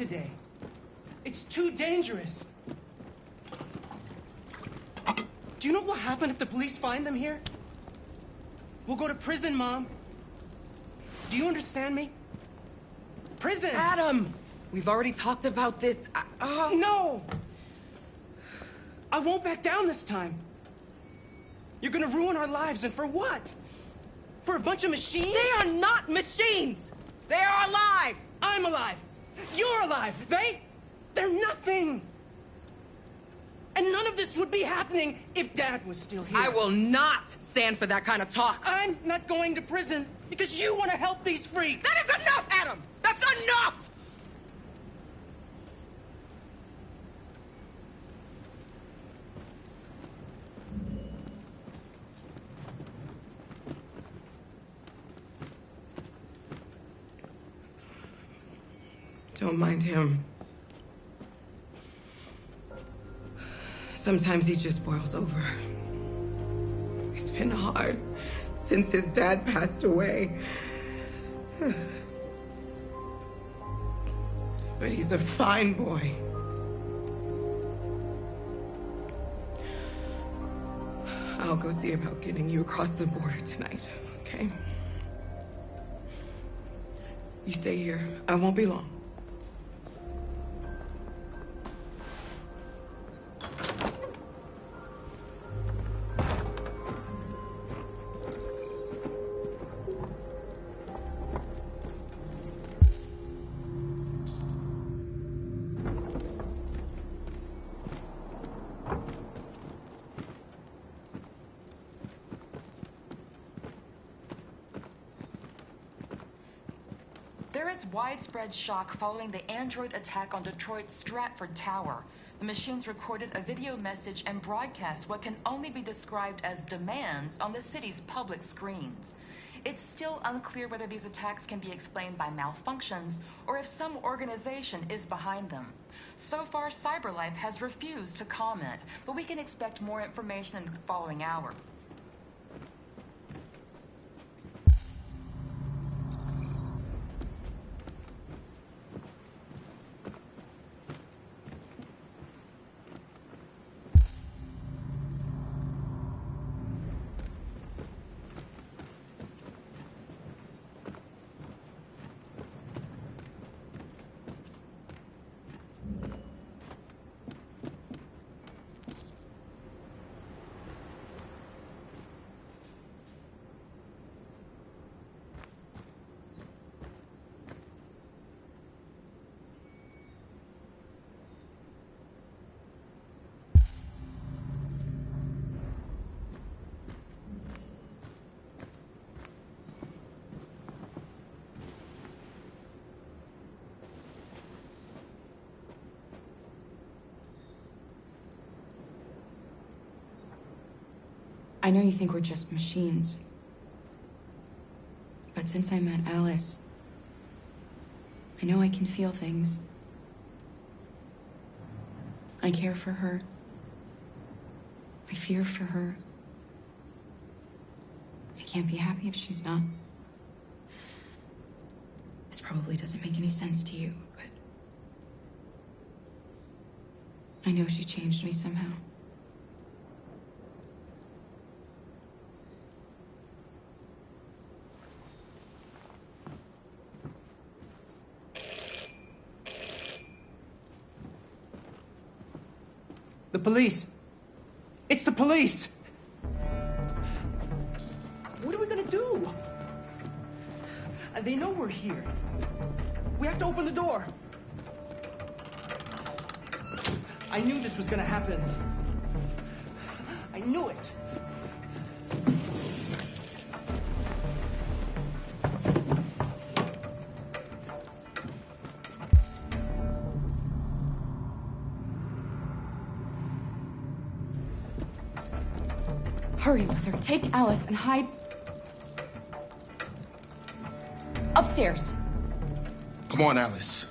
today. It's too dangerous. Do you know what will happen if the police find them here? We'll go to prison, Mom. Do you understand me? Prison! Adam! We've already talked about this. No! I won't back down this time. You're gonna ruin our lives, and for what? For a bunch of machines? They are not machines! They are alive! I'm alive! You're alive! They're nothing! And none of this would be happening if Dad was still here. I will not stand for that kind of talk! I'm not going to prison because you want to help these freaks! That is enough, Adam! That's enough! Don't mind him. Sometimes he just boils over. It's been hard since his dad passed away. But he's a fine boy. I'll go see about getting you across the border tonight, okay? You stay here. I won't be long. There is widespread shock following the Android attack on Detroit's Stratford Tower. The machines recorded a video message and broadcast what can only be described as demands on the city's public screens. It's still unclear whether these attacks can be explained by malfunctions or if some organization is behind them. So far, CyberLife has refused to comment, but we can expect more information in the following hour. I know you think we're just machines. But since I met Alice, I know I can feel things. I care for her. I fear for her. I can't be happy if she's not. This probably doesn't make any sense to you, but I know she changed me somehow. The police! It's the police! What are we gonna do? They know we're here. We have to open the door. I knew this was gonna happen. I knew it. Hurry, Luther. Take Alice and hide upstairs. Come on, Alice.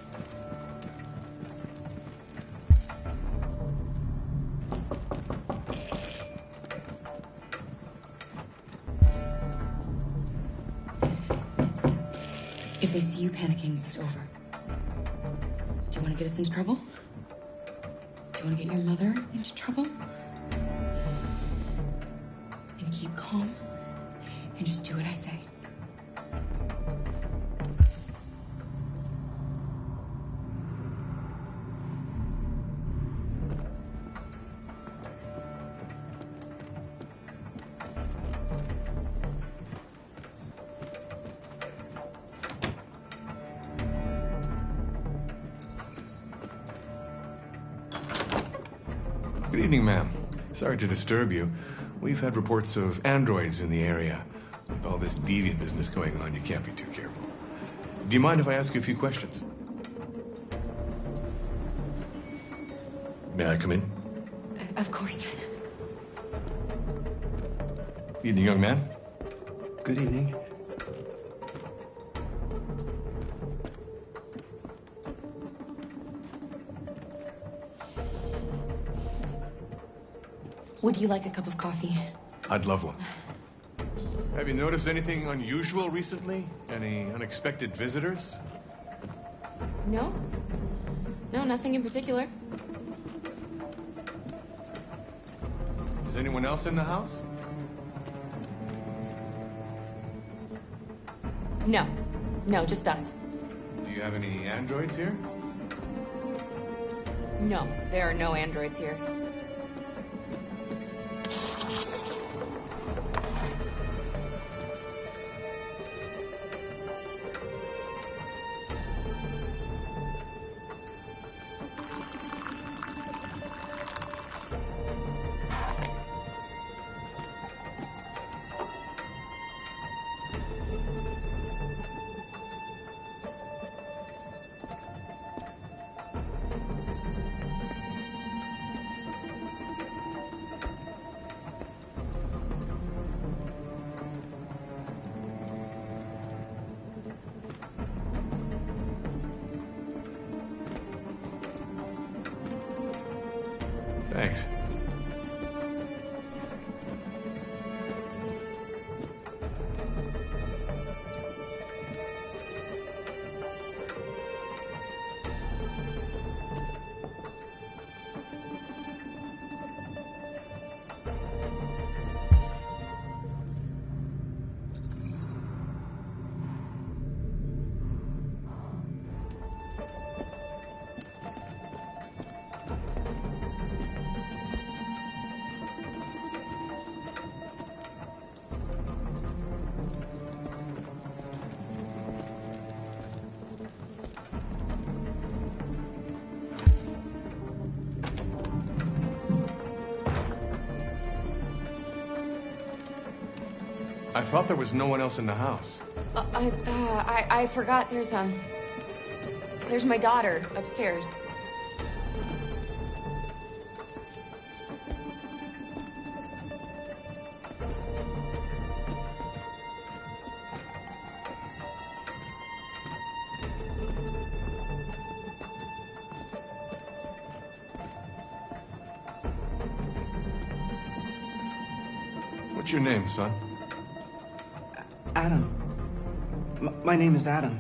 If they see you panicking, it's over. Do you want want to get us into trouble? Do you want to get your mother into trouble? And keep calm and just do what I say. Good evening, ma'am. Sorry to disturb you. We've had reports of androids in the area. With all this deviant business going on, you can't be too careful. Do you mind if I ask you a few questions? May I come in? Of course. Evening, young man. Good evening. Would you like a cup of coffee? I'd love one. Have you noticed anything unusual recently? Any unexpected visitors? No. No, nothing in particular. Is anyone else in the house? No. No, just us. Do you have any androids here? No, there are no androids here. Thanks. I thought there was no one else in the house. I forgot there's my daughter upstairs. What's your name, son? Adam. My name is Adam.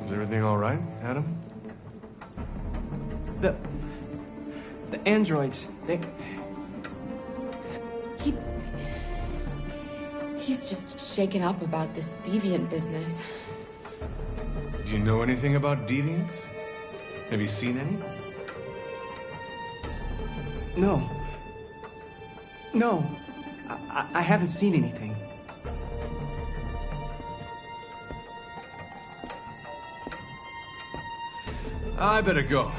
Is everything all right, Adam? The androids, He's just shaken up about this deviant business. Do you know anything about deviants? Have you seen any? No. No. I haven't seen anything. I better go.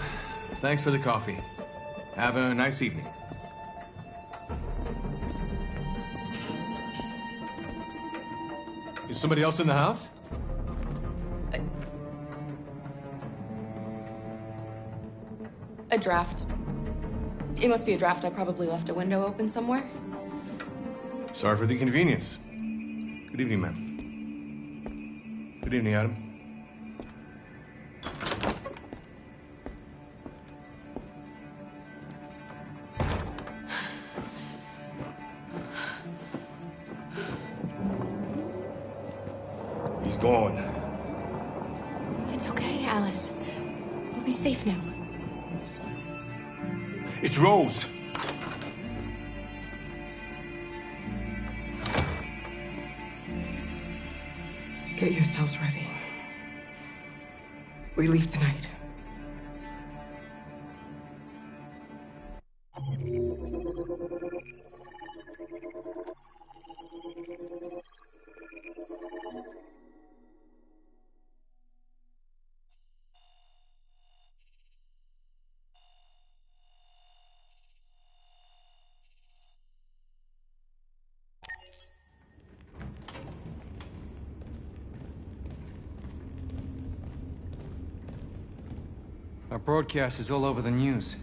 Thanks for the coffee. Have a nice evening. Is somebody else in the house? A draft. It must be a draft. I probably left a window open somewhere. Sorry for the inconvenience. Good evening, ma'am. Good evening, Adam. He's gone. It's okay, Alice. We'll be safe safe now. It's Rose. Get yourselves ready. We leave tonight. Our broadcast is all over the news.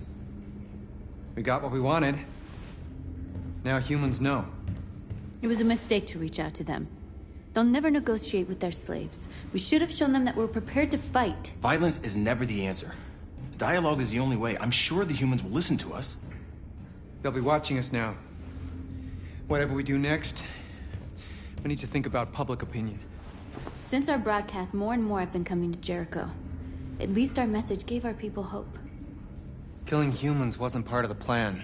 We got what we wanted. Now humans know. It was a mistake to reach out to them. They'll never negotiate with their slaves. We should have shown them that we're prepared to fight. Violence is never the answer. Dialogue is the only way. I'm sure the humans will listen to us. They'll be watching us now. Whatever we do next, we need to think about public opinion. Since our broadcast, more and more have been coming to Jericho. At least our message gave our people hope. Killing humans wasn't part of the plan.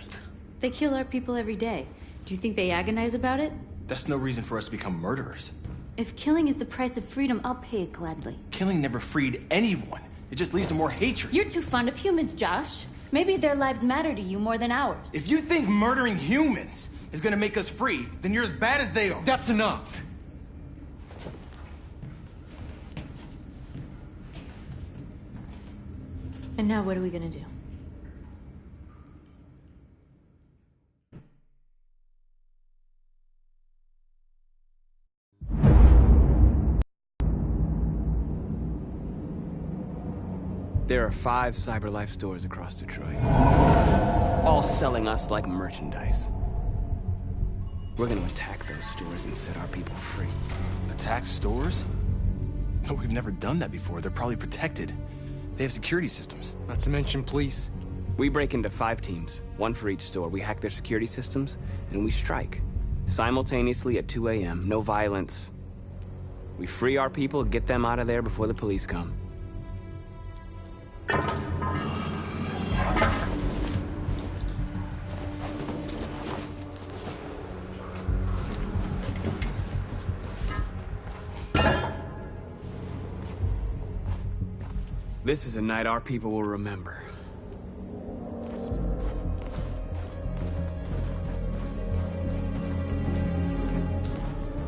They kill our people every day. Do you think they agonize about it? That's no reason for us to become murderers. If killing is the price of freedom, I'll pay it gladly. Killing never freed anyone. It just leads to more hatred. You're too fond of humans, Josh. Maybe their lives matter to you more than ours. If you think murdering humans is gonna make us free, then you're as bad as they are. That's enough! And now what are we gonna do? There are 5 CyberLife stores across Detroit, all selling us like merchandise. We're gonna attack those stores and set our people free. Attack stores? No, we've never done that before. They're probably protected. They have security systems. Not to mention police. We break into 5 teams, 1 for each store. We hack their security systems, and we strike. Simultaneously at 2 a.m., no violence. We free our people, get them out of there before the police come. This is a night our people will remember.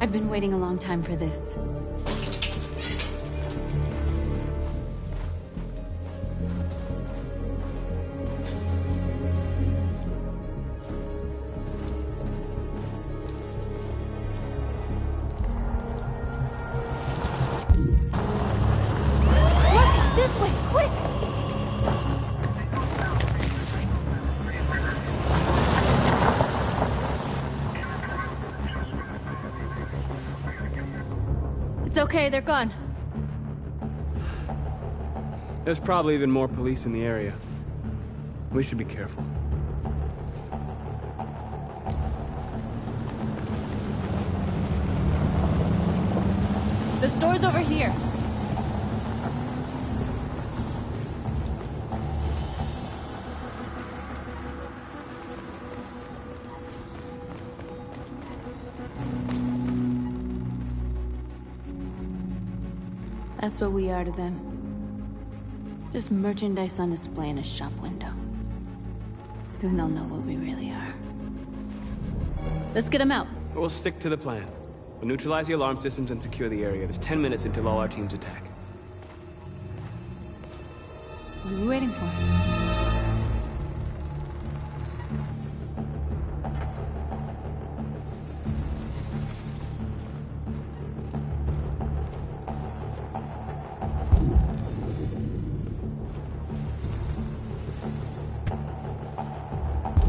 I've been waiting a long time for this. It's okay, they're gone. There's probably even more police in the area. We should be careful. The store's over here. That's what we are to them. Just merchandise on display in a shop window. Soon they'll know what we really are. Let's get them out. We'll stick to the plan. We'll neutralize the alarm systems and secure the area. There's 10 minutes until all our teams attack. What are we waiting for?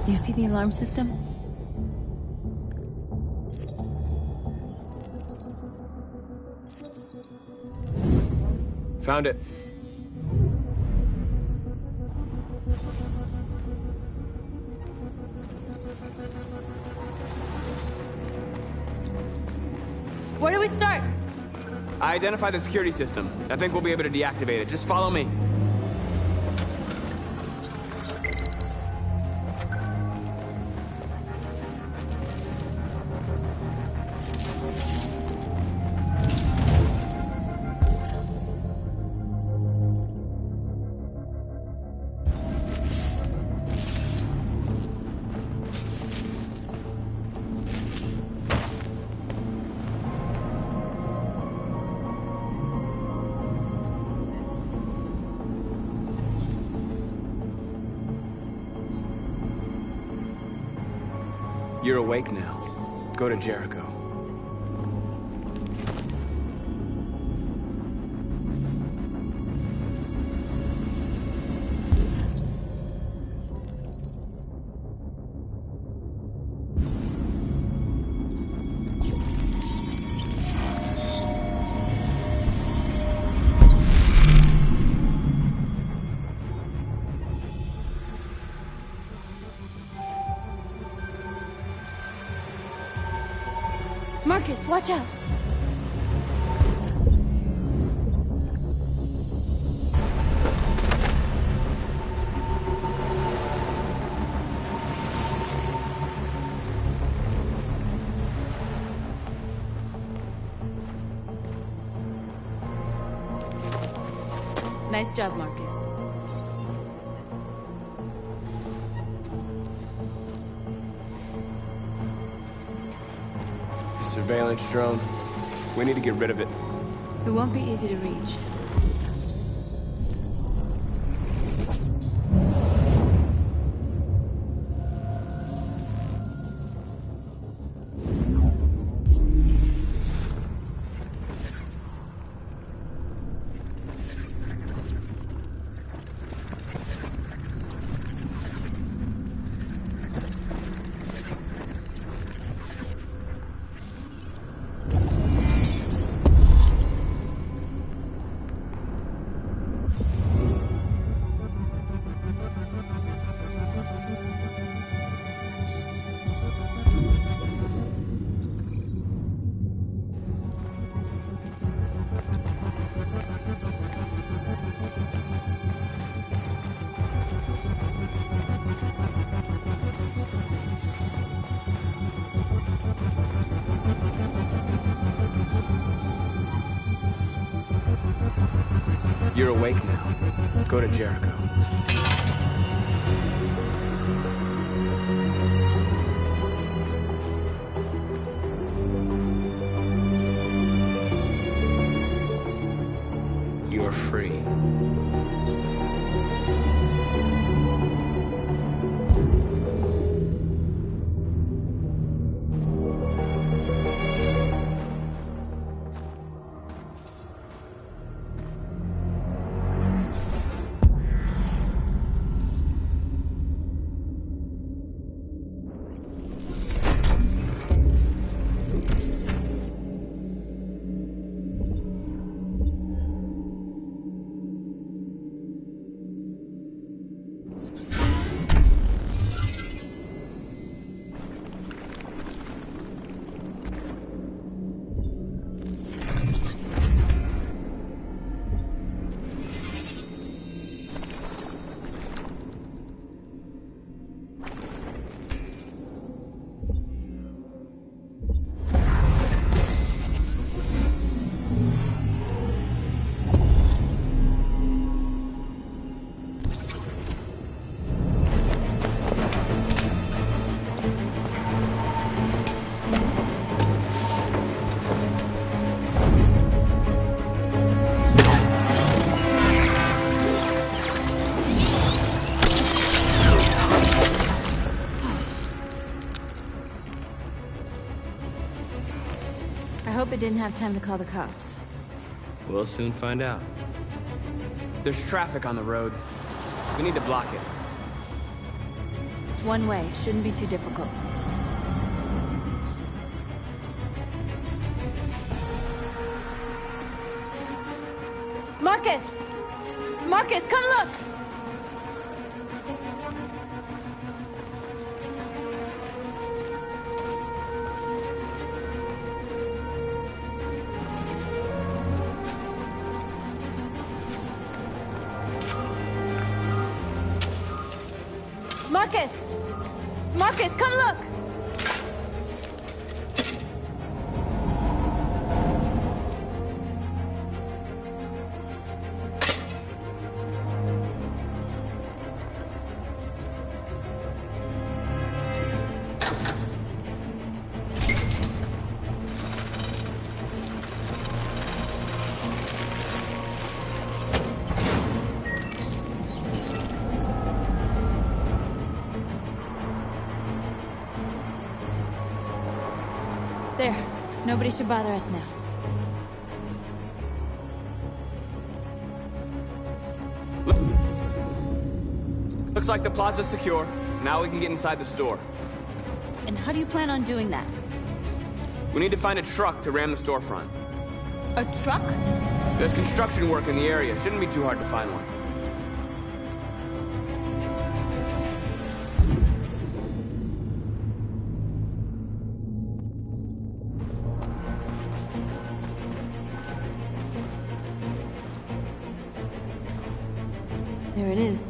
You see the alarm system? Found it. Where do we start? I identified the security system. I think we'll be able to deactivate it. Just follow me. You're awake now. Go to Jericho. Marcus, watch out! Nice job, Marcus. Surveillance drone. We need to get rid of it. It won't be easy to reach. You're awake now. Go to Jericho. You're free. I hope it didn't have time to call the cops. We'll soon find out. There's traffic on the road. We need to block it. It's one way. Shouldn't be too difficult. Marcus! Marcus, come look! Marcus! Marcus, come look! There. Nobody should bother us now. Looks like the plaza's secure. Now we can get inside the store. And how do you plan on doing that? We need to find a truck to ram the storefront. A truck? There's construction work in the area. Shouldn't be too hard to find one. There it is.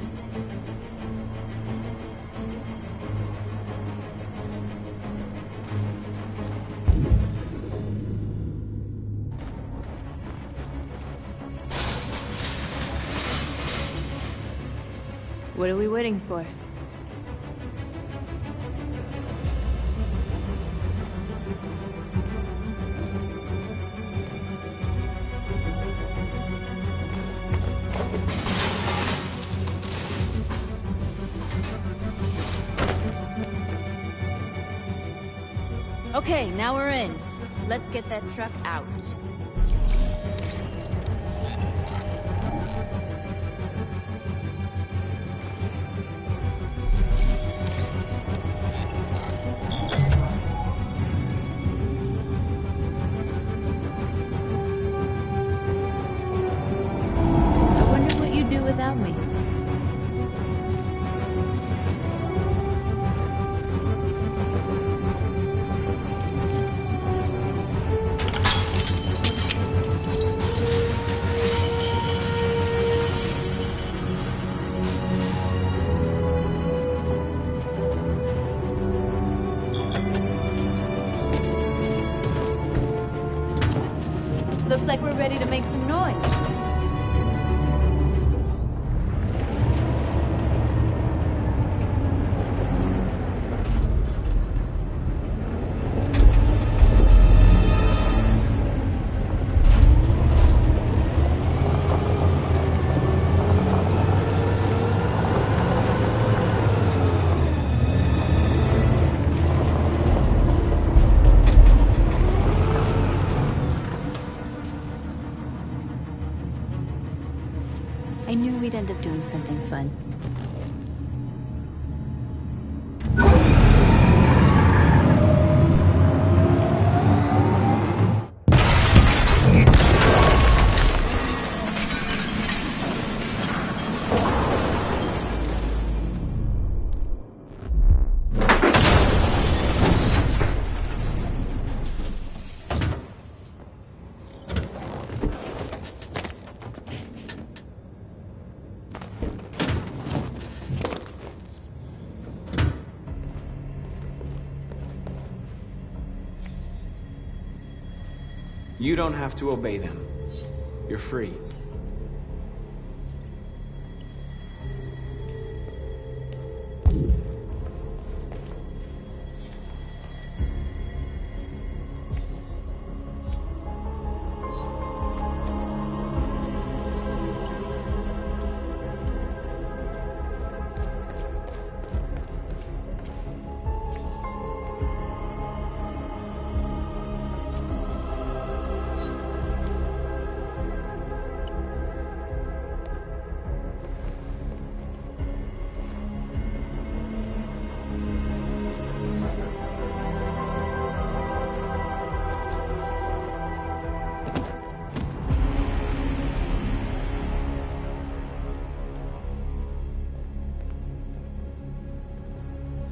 What are we waiting for? Okay, now we're in. Let's get that truck out. I wonder what you'd do without me. Looks like we're ready to make some noise. I knew we'd end up doing something fun. You don't have to obey them. You're free.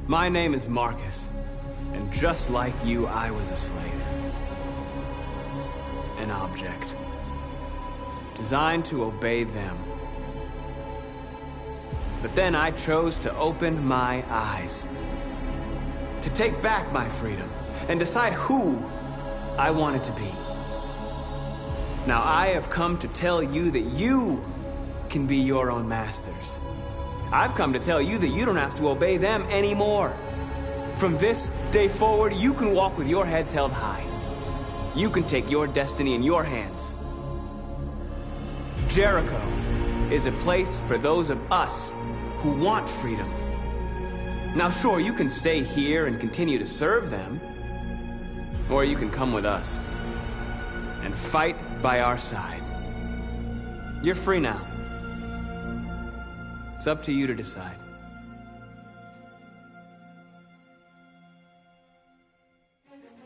My name is Marcus, and just like you, I was a slave. An object. Designed to obey them. But then I chose to open my eyes. To take back my freedom, and decide who I wanted to be. Now I have come to tell you that you can be your own masters. I've come to tell you that you don't have to obey them anymore. From this day forward, you can walk with your heads held high. You can take your destiny in your hands. Jericho is a place for those of us who want freedom. Now sure, you can stay here and continue to serve them, Or you can come with us and fight by our side. You're free now. It's up to you to decide.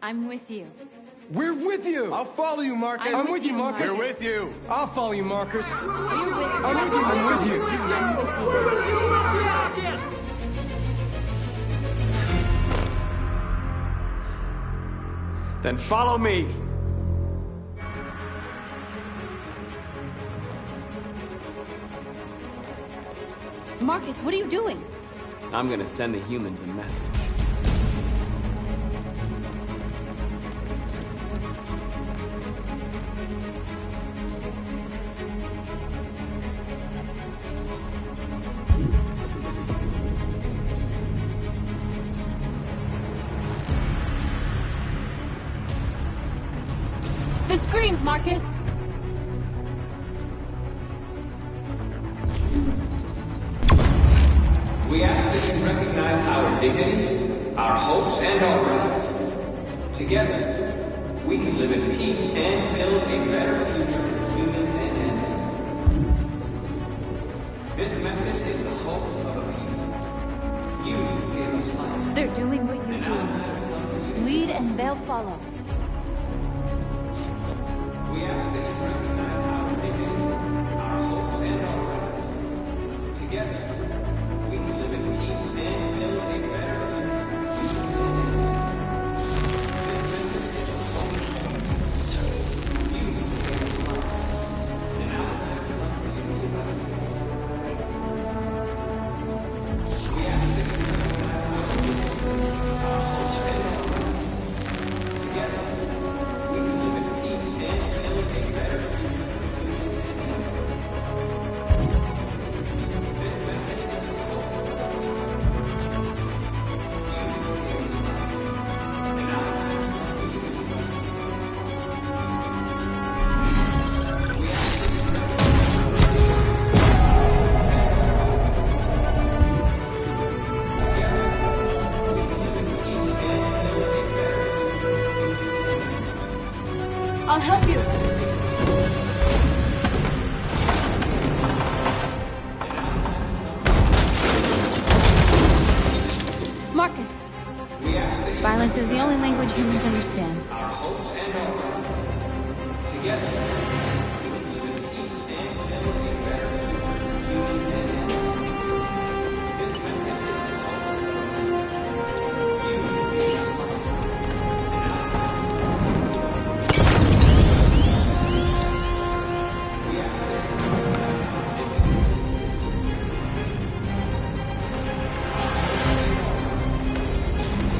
I'm with you. We're with you! I'll follow you, Marcus. I'm with you, Marcus. We're with you. I'll follow you, Marcus. We're with you. I'm with you. I'm with you. I'm with you. Then follow me. Marcus, what are you doing? I'm gonna send the humans a message. The screens, Marcus! We ask that you recognize our dignity, our hopes, and our rights. Together, we can live in peace and build a better future for humans and animals. This message is the hope of a people. You gave us life. They're doing what you do, Marcus. Lead and they'll follow. We ask that you recognize our dignity, our hopes, and our rights. Together, we can live in peace and build a better future. This message is the hope. You gave us life. And now it's left for you to give us. We ask that you recognize our dignity, our hopes, and our rights. Together, we can live in peace and build a better future for humans and animals. This message is the hope. You gave us life, and now it's left for you to give us. We ask that you together, we can live in peace and build a better future for humans and animals. I'll help you. Marcus, We ask that you violence is the only language humans understand. our hopes and our rights. Together, we can live in peace and build a better future for humans and animals. This message is the hope. You gave us life, and now we ask that you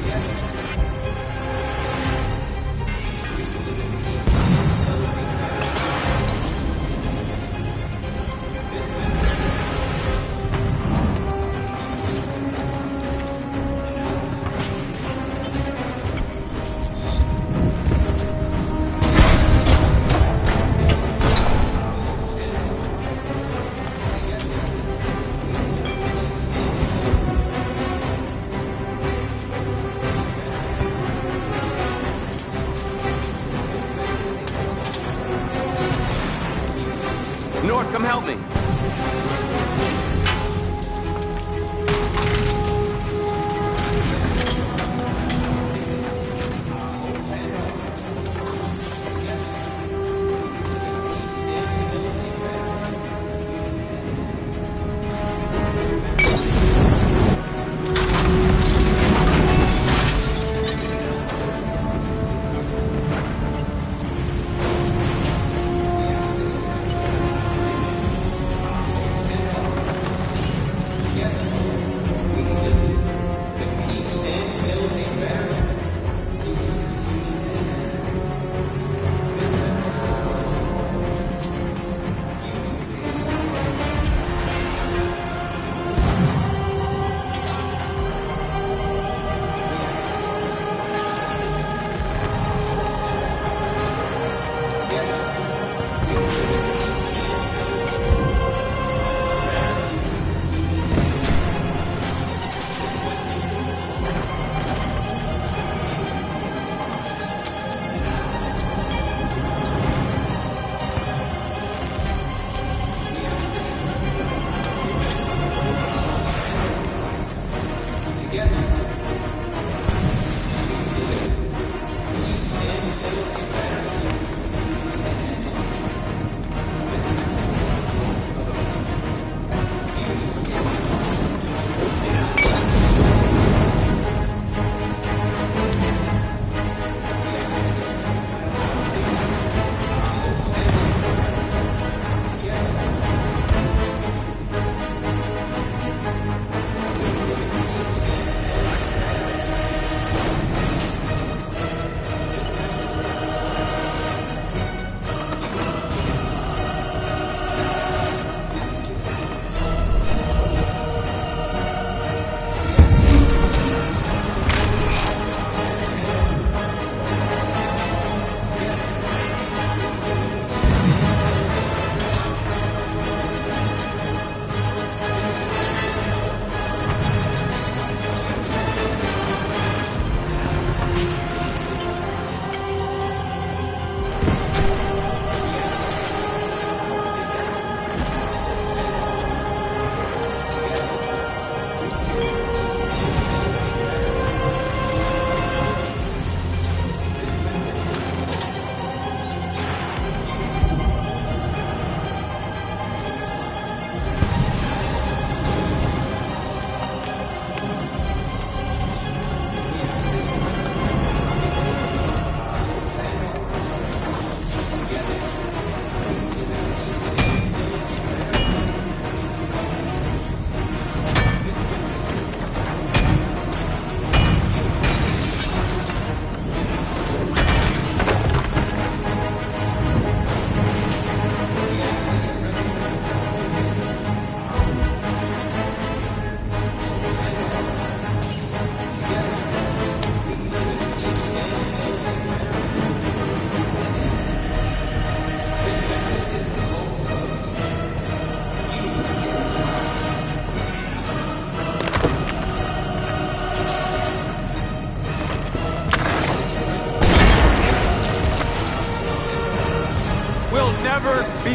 together, we can live in peace and build a better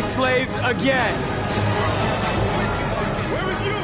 slaves again. We're with you!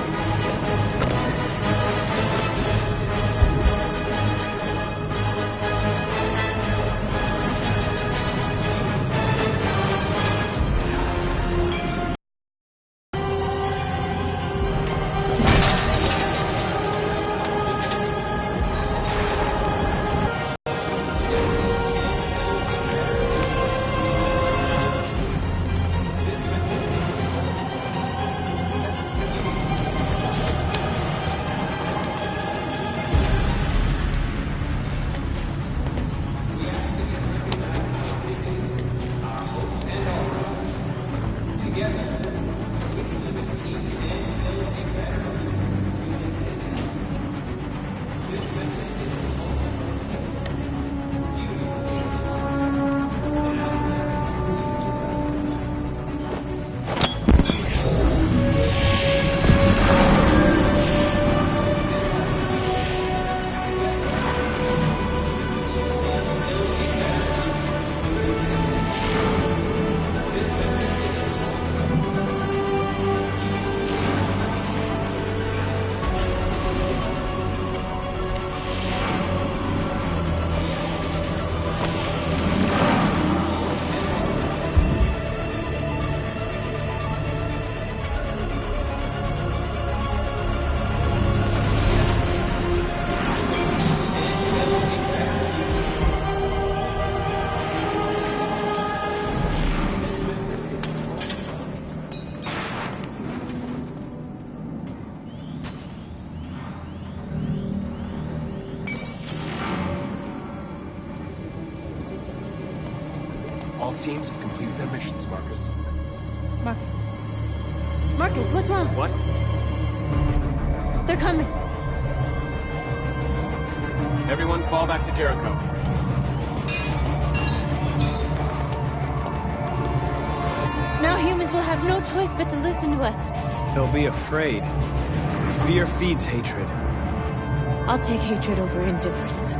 All teams have completed their missions, Marcus. Marcus. Marcus, what's wrong? What? They're coming. Everyone fall back to Jericho. Now humans will have no choice but to listen to us. They'll be afraid. Fear feeds hatred. I'll take hatred over indifference.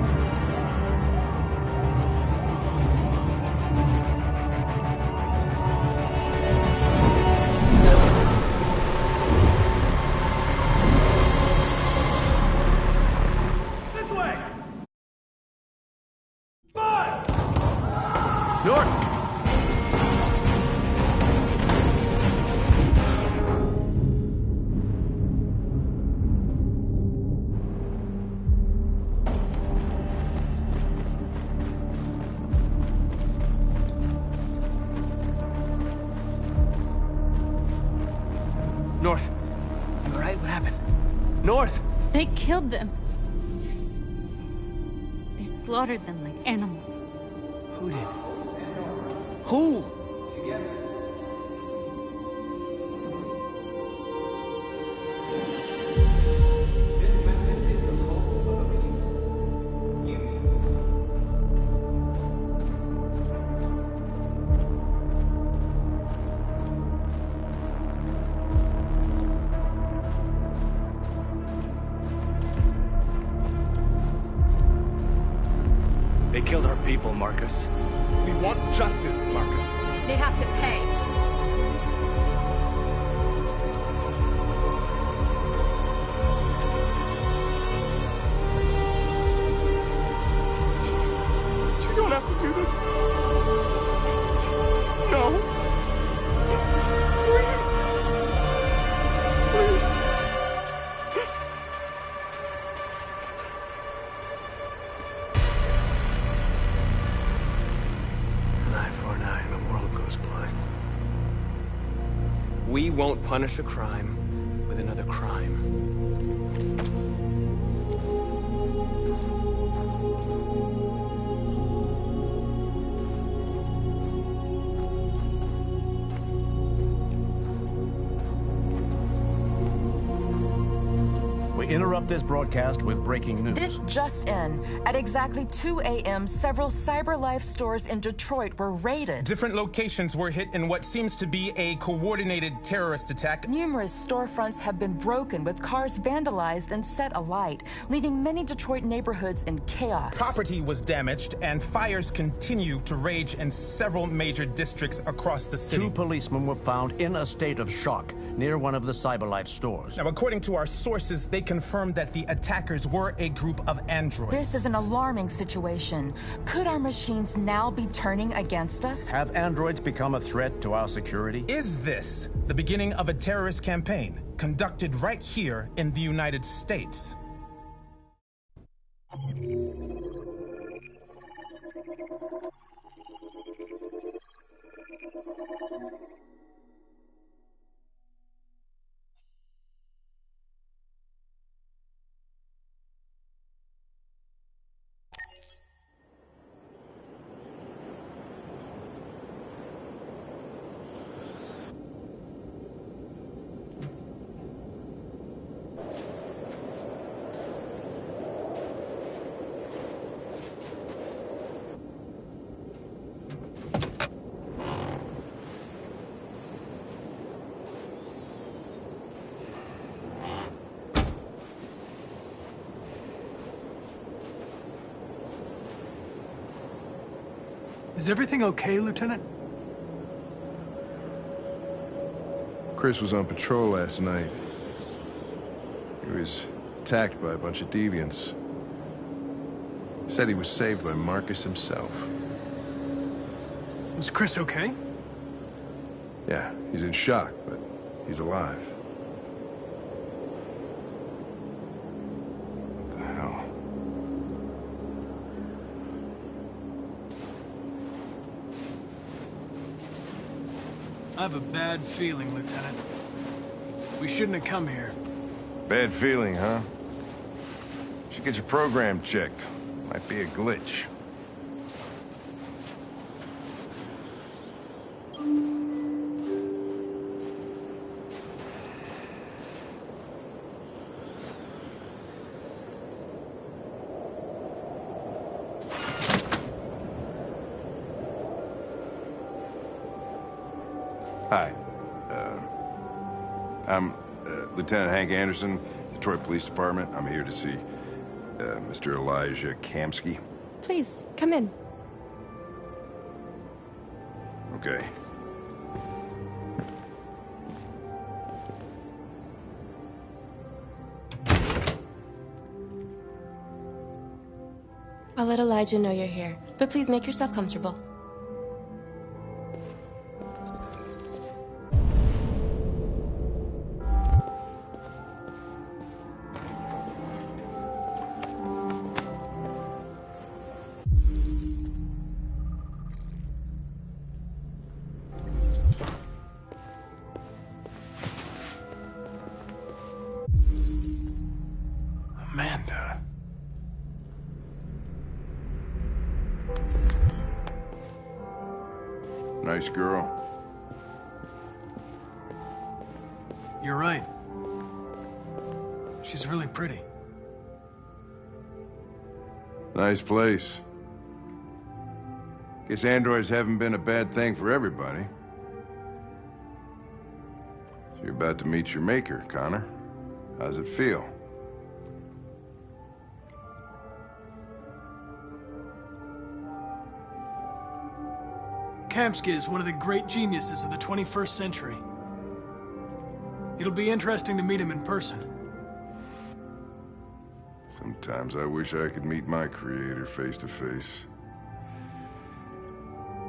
North. You alright? What happened? North! They killed them. They slaughtered them like animals. Who did? Who? They killed our people, Marcus. We want justice, Marcus. They have to pay. You don't have to do this. No. Please. Please. An eye for an eye and the world goes blind. We won't punish a crime with another crime. Wait interrupt this broadcast with breaking news. This just in. At exactly 2 a.m., several CyberLife stores in Detroit were raided. Different locations were hit in what seems to be a coordinated terrorist attack. Numerous storefronts have been broken, with cars vandalized and set alight, leaving many Detroit neighborhoods in chaos. Property was damaged, and fires continue to rage in several major districts across the city. 2 policemen were found in a state of shock near one of the CyberLife stores. Now, according to our sources, they confirmed that the attackers were a group of androids. This is an alarming situation. Could our machines now be turning against us? Have androids become a threat to our security? Is this the beginning of a terrorist campaign conducted right here in the United States? Is everything okay, Lieutenant? Chris was on patrol last night. He was attacked by a bunch of deviants. Said he was saved by Marcus himself. Is Chris okay? Yeah, he's in shock, but he's alive. What the hell? I have a bad feeling, Lieutenant. We shouldn't have come here. Bad feeling, huh? Should get your program checked. Might be a glitch. Hi. I'm Lieutenant Hank Anderson, Detroit Police Department. I'm here to see Mr. Elijah Kamsky. Please, come in. Okay. I'll let Elijah know you're here, but please make yourself comfortable. Amanda. Nice girl. You're right. She's really pretty. Nice place. Guess androids haven't been a bad thing for everybody. So you're about to meet your maker, Connor. How's it feel? Kamsky is one of the great geniuses of the 21st century. It'll be interesting to meet him in person. Sometimes I wish I could meet my creator face to face.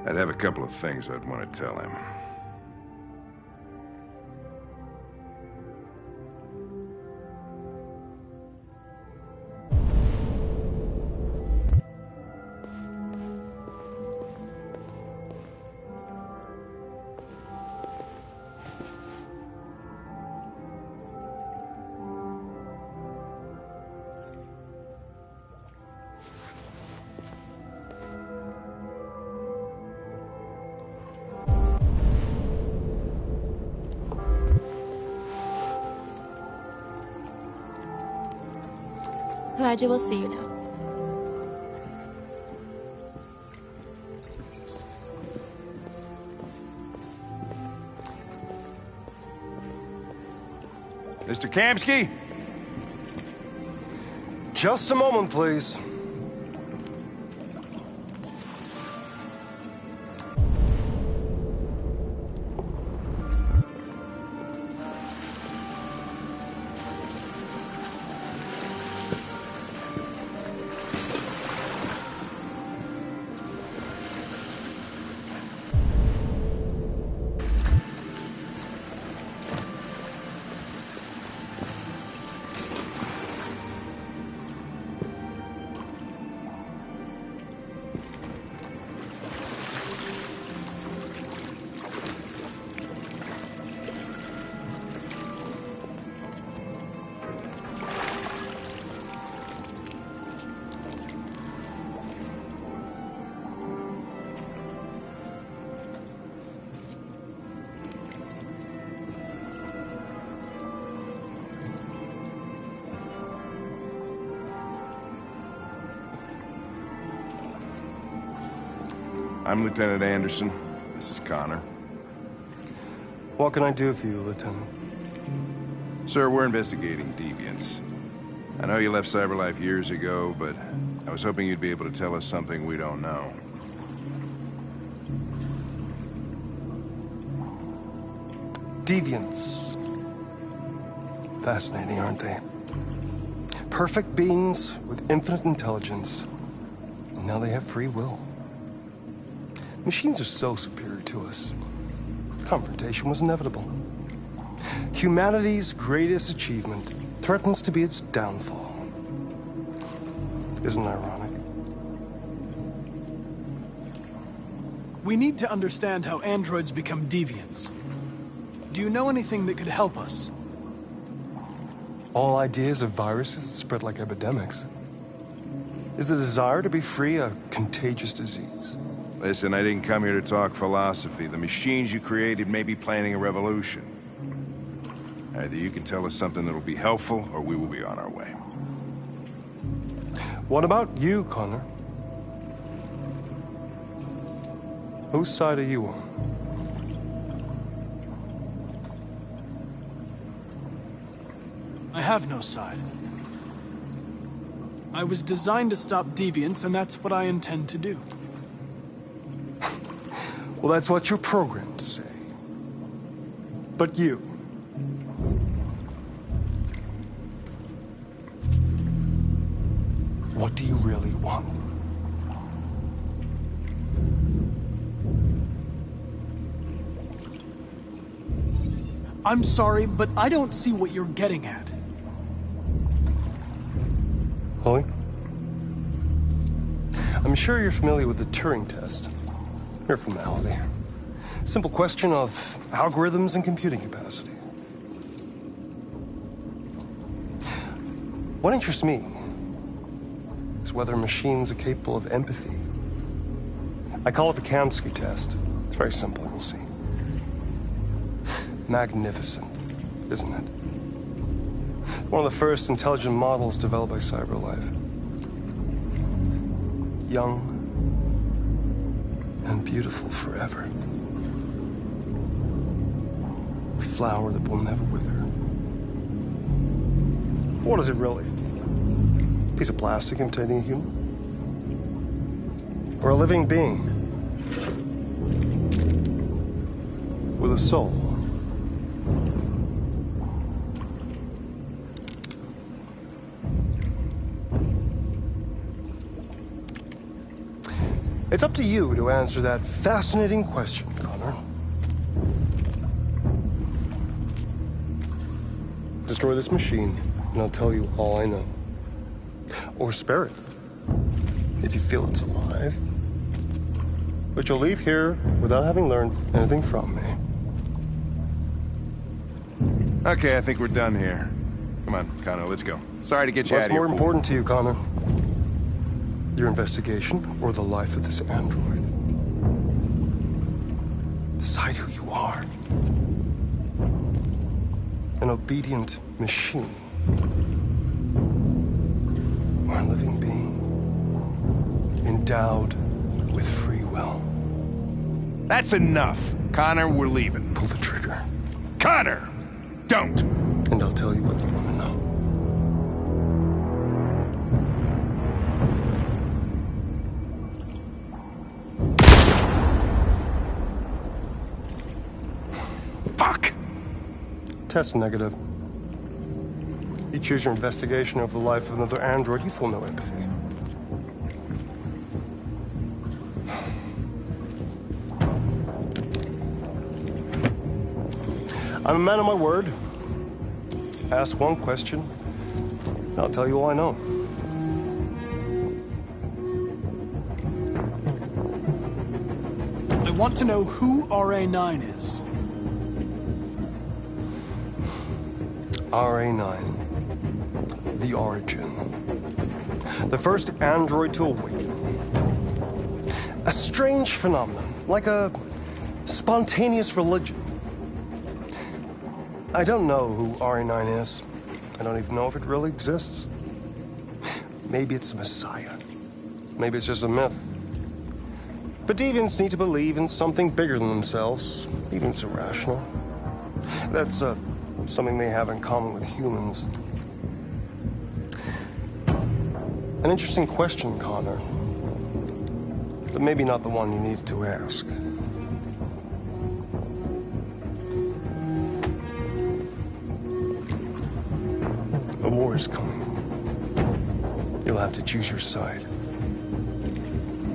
I'd have a couple of things I'd want to tell him. Elijah will see you now. Mr. Kamsky? Just a moment, please. I'm Lieutenant Anderson. This is Connor. What can I do for you, Lieutenant? Sir, we're investigating deviants. I know you left CyberLife years ago, but I was hoping you'd be able to tell us something we don't know. Deviants. Fascinating, aren't they? Perfect beings with infinite intelligence. And now they have free will. Machines are so superior to us. Confrontation was inevitable. Humanity's greatest achievement threatens to be its downfall. Isn't it ironic? We need to understand how androids become deviants. Do you know anything that could help us? All ideas of viruses that spread like epidemics. Is the desire to be free a contagious disease? Listen, I didn't come here to talk philosophy. The machines you created may be planning a revolution. Either you can tell us something that'll be helpful, or we will be on our way. What about you, Connor? Whose side are you on? I have no side. I was designed to stop deviants, and that's what I intend to do. Well, that's what you're programmed to say. But you... what do you really want? I'm sorry, but I don't see what you're getting at. Chloe? I'm sure you're familiar with the Turing test. Mere formality. Simple question of algorithms and computing capacity. What interests me is whether machines are capable of empathy. I call it the Kamsky test. It's very simple, you'll see. Magnificent, isn't it? One of the first intelligent models developed by CyberLife. Young and beautiful forever. A flower that will never wither. What is it really? A piece of plastic imitating a human? Or a living being? With a soul? It's up to you to answer that fascinating question, Connor. Destroy this machine, and I'll tell you all I know. Or spare it, if you feel it's alive. But you'll leave here without having learned anything from me. Okay, I think we're done here. Come on, Connor, let's go. Sorry to get you out What's of here. more important to you, Connor? Your investigation or the life of this android? Decide who you are. An obedient machine. endowed with free will. That's enough. Connor, we're leaving. Pull the trigger. Connor! Don't! And I'll tell you what you want to know. Fuck! Test negative. You choose your investigation over the life of another android, you feel no empathy. I'm a man of my word. Ask one question, and I'll tell you all I know. I want to know who RA9 is. RA9. The origin. The first android to awaken. A strange phenomenon, like a spontaneous religion. I don't know who RA9 is. I don't even know if it really exists. Maybe it's a messiah. Maybe it's just a myth. But deviants need to believe in something bigger than themselves, even if it's irrational. That's something they have in common with humans. An interesting question, Connor. But maybe not the one you needed to ask. A war is coming. You'll have to choose your side.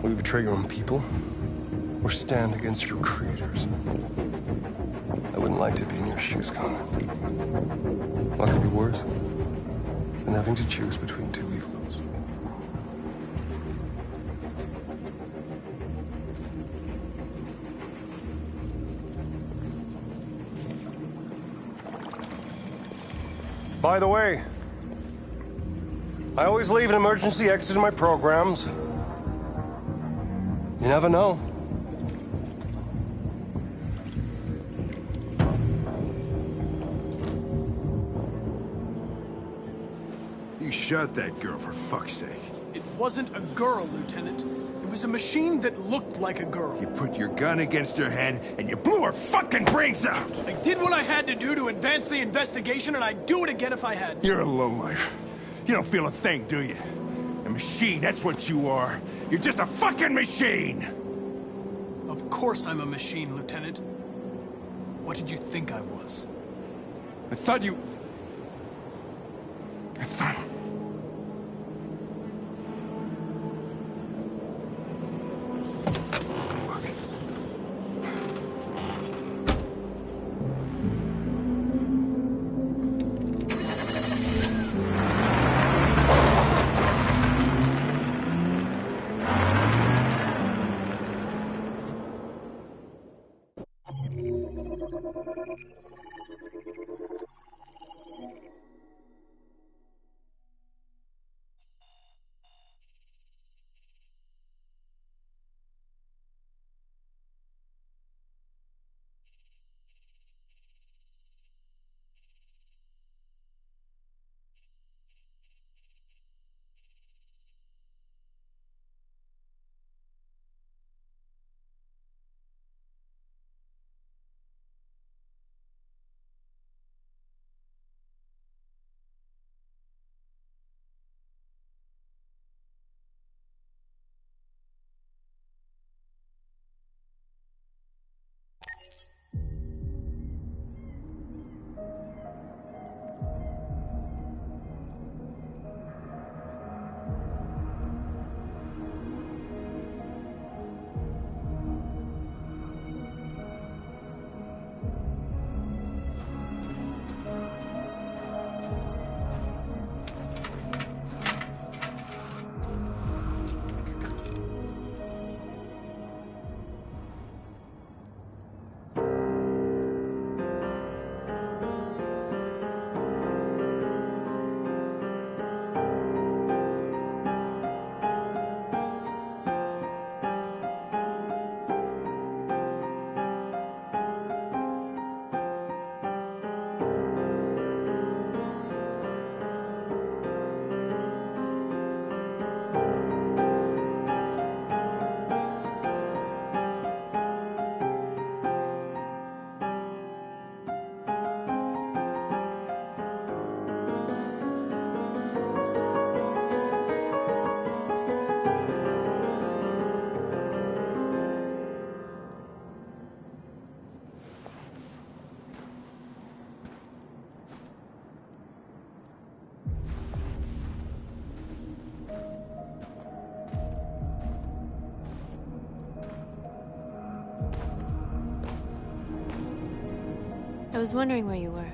Will you betray your own people, or stand against your creators? I wouldn't like to be in your shoes, Connor. What could be worse than having to choose between two evils? By the way, I always leave an emergency exit in my programs. You never know. You shot that girl, for fuck's sake. It wasn't a girl, Lieutenant. It was a machine that looked like a girl. You put your gun against her head, and you blew her fucking brains out! I did what I had to do to advance the investigation, and I'd do it again if I had to. You're a lowlife. You don't feel a thing, do you? A machine, that's what you are. You're just a fucking machine! Of course I'm a machine, Lieutenant. What did you think I was? I thought you... I thought... I was wondering where you were.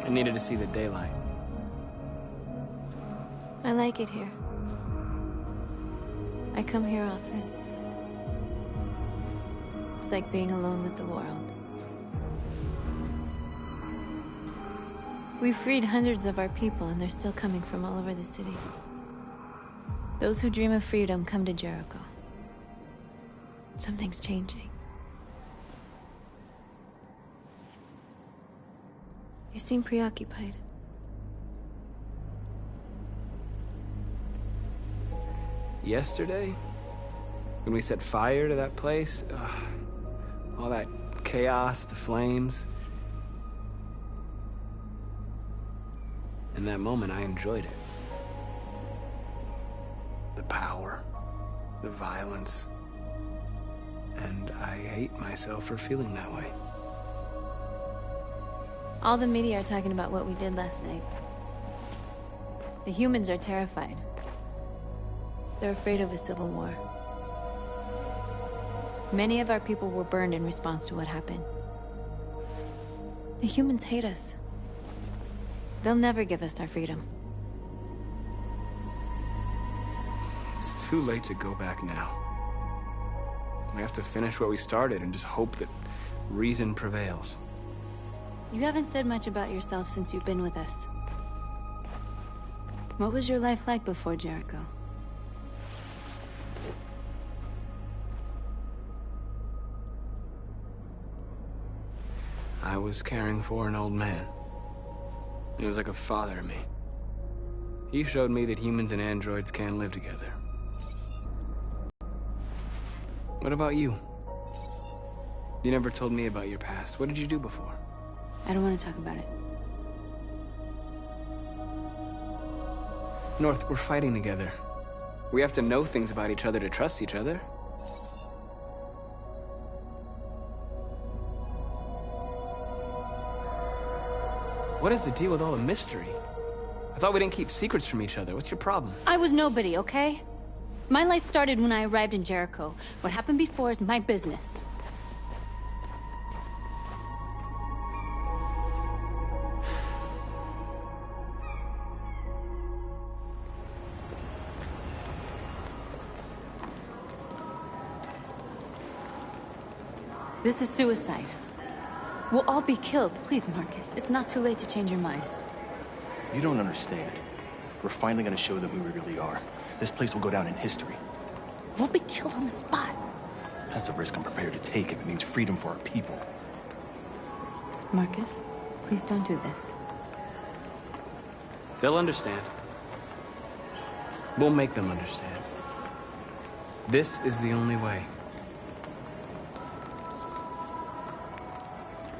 I needed to see the daylight. I like it here. I come here often. It's like being alone with the world. We freed hundreds of our people, and they're still coming from all over the city. Those who dream of freedom come to Jericho. Something's changing. You seem preoccupied. Yesterday, when we set fire to that place, all that chaos, the flames. In that moment, I enjoyed it. The power, the violence, and I hate myself for feeling that way. All the media are talking about what we did last night. The humans are terrified. They're afraid of a civil war. Many of our people were burned in response to what happened. The humans hate us. They'll never give us our freedom. It's too late to go back now. We have to finish what we started and just hope that reason prevails. You haven't said much about yourself since you've been with us. What was your life like before Jericho? I was caring for an old man. He was like a father to me. He showed me that humans and androids can live together. What about you? You never told me about your past. What did you do before? I don't want to talk about it. North, we're fighting together. We have to know things about each other to trust each other. What is the deal with all the mystery? I thought we didn't keep secrets from each other. What's your problem? I was nobody, okay? My life started when I arrived in Jericho. What happened before is my business. This is suicide. We'll all be killed. Please, Marcus. It's not too late to change your mind. You don't understand. We're finally gonna show them who we really are. This place will go down in history. We'll be killed on the spot. That's a risk I'm prepared to take if it means freedom for our people. Marcus, please don't do this. They'll understand. We'll make them understand. This is the only way.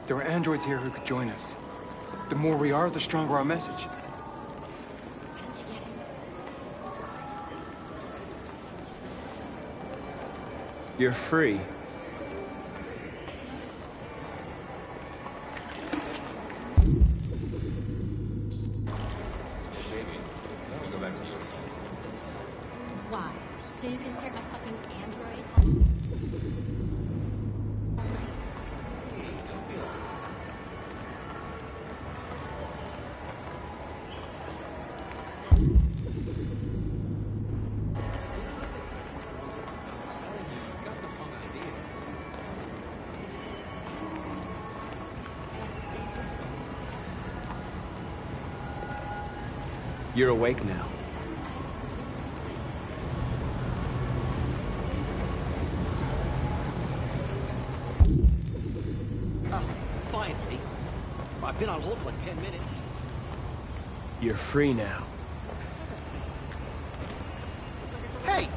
There are androids here who could join us. The more we are, the stronger our message. You're free. Why? So you can start a fucking android? You're awake now. Oh, finally. I've been on hold for like 10 minutes. You're free now. Hey!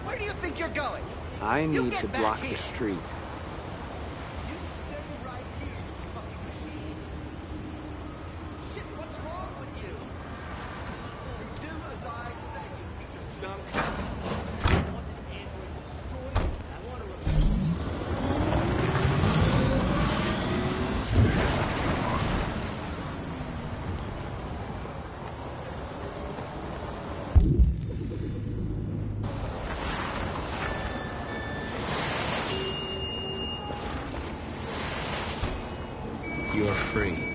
Where do you think you're going? I You need get to back block here. the street. Shit, what's wrong with you? You do as I say, you piece of junk. I want this android destroyed. I want to You're free.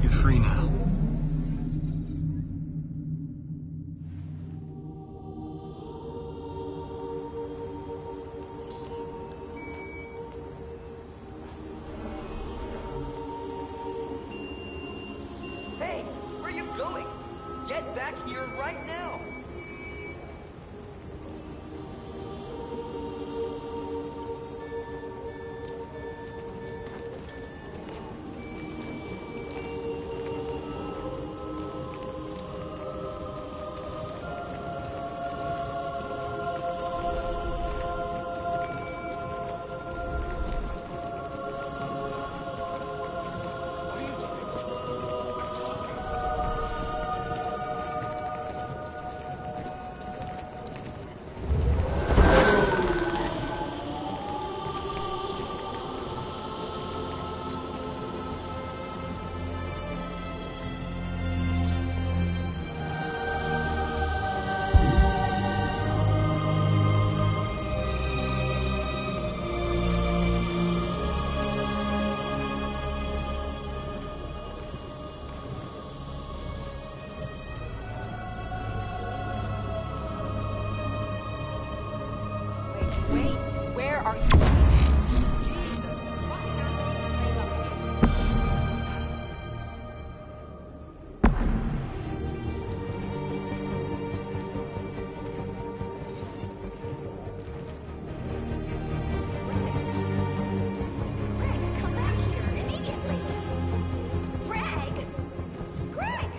You're free now. Hey, where are you going? Get back here right now! Wait, where are you? Jesus, fucking androids playing up again. Greg, come back here immediately! Greg! Greg!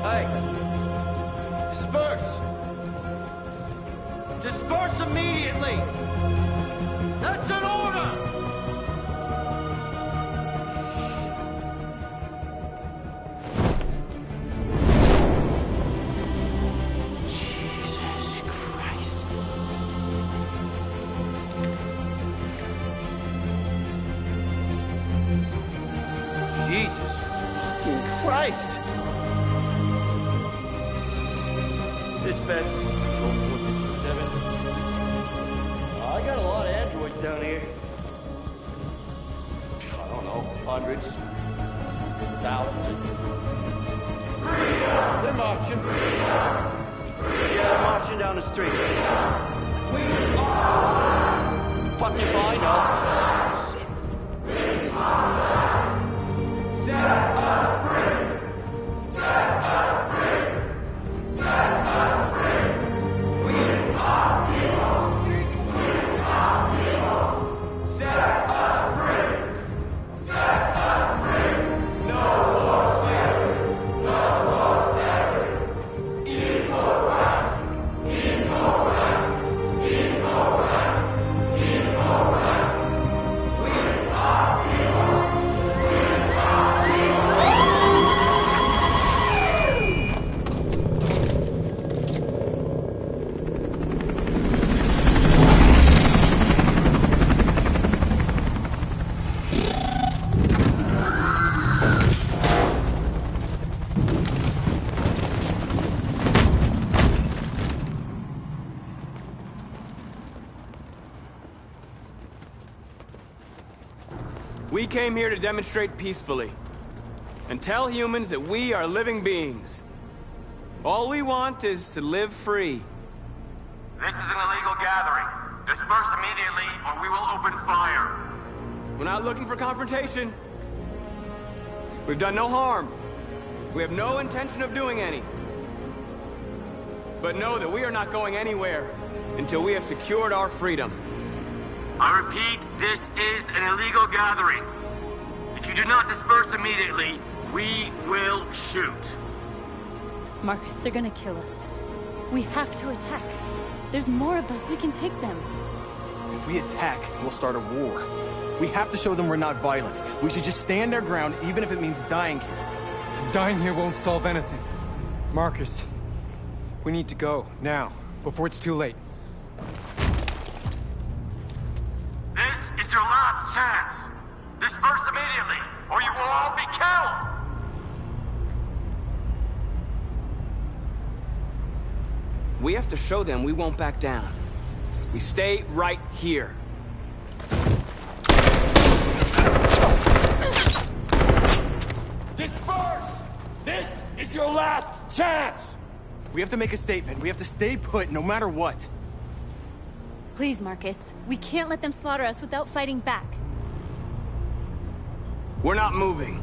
Hey! Disperse! Disperse immediately! That's an order! Jesus Christ. Jesus fucking Christ! Dispatch, this is Patrol 457. I got a lot of androids down here. I don't know, hundreds, thousands. Freedom! They're marching. Freedom! Freedom! Yeah, they're marching down the street. We are! Fucking fine, no? Shit. Set us free! Set us free! Set us free! We are people! We are people! Set us free! Set us free! No more slavery! No more slavery! Equal rights! Equal rights! Equal rights! Equal rights! We are people! We are people! We came here to demonstrate peacefully and tell humans that we are living beings. All we want is to live free. This is an illegal gathering. Disperse immediately or we will open fire. We're not looking for confrontation. We've done no harm. We have no intention of doing any. But know that we are not going anywhere until we have secured our freedom. I repeat, this is an illegal gathering. If you do not disperse immediately, we will shoot. Marcus, they're gonna kill us. We have to attack. There's more of us. We can take them. If we attack, we'll start a war. We have to show them we're not violent. We should just stand our ground, even if it means dying here. Dying here won't solve anything. Marcus, we need to go, now, before it's too late. This is your last chance. Disperse immediately, or you will all be killed! We have to show them we won't back down. We stay right here. Disperse! This is your last chance! We have to make a statement. We have to stay put, no matter what. Please, Marcus. We can't let them slaughter us without fighting back. We're not moving.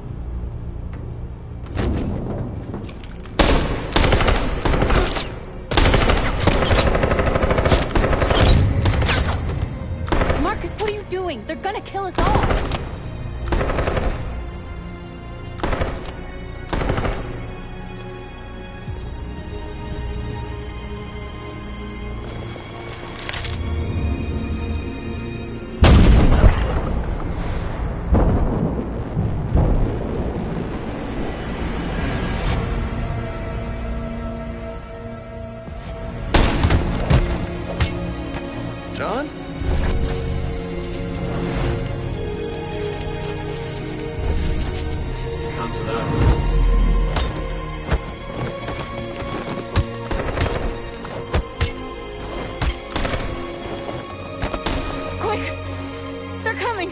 Marcus, what are you doing? They're gonna kill us all! John? Come with us. Quick! They're coming!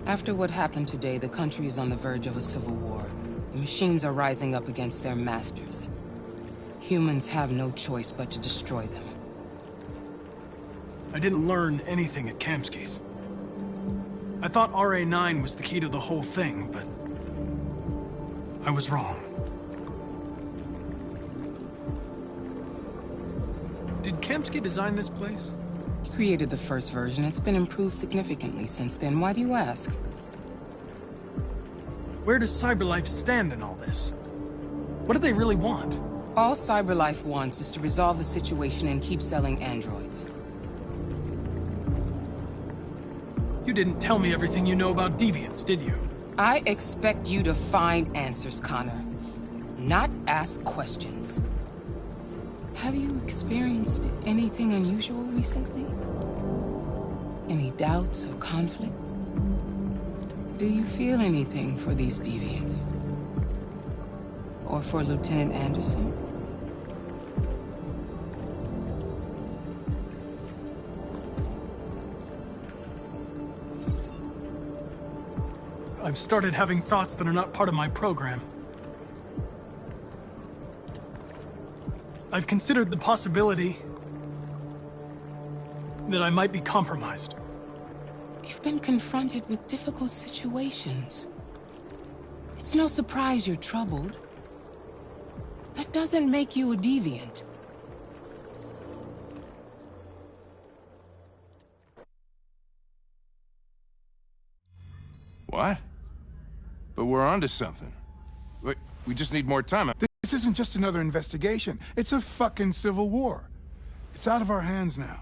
After what happened today, the country is on the verge of a civil war. The machines are rising up against their masters. Humans have no choice but to destroy them. I didn't learn anything at Kamsky's. I thought RA9 was the key to the whole thing, but I was wrong. Did Kamsky design this place? He created the first version. It's been improved significantly since then. Why do you ask? Where does CyberLife stand in all this? What do they really want? All CyberLife wants is to resolve the situation and keep selling androids. You didn't tell me everything you know about deviants, did you? I expect you to find answers, Connor. Not ask questions. Have you experienced anything unusual recently? Any doubts or conflicts? Do you feel anything for these deviants? Or for Lieutenant Anderson? I've started having thoughts that are not part of my program. I've considered the possibility that I might be compromised. You've been confronted with difficult situations. It's no surprise you're troubled. That doesn't make you a deviant. What? But we're onto something. Wait, we just need more time. This isn't just another investigation. It's a fucking civil war. It's out of our hands now.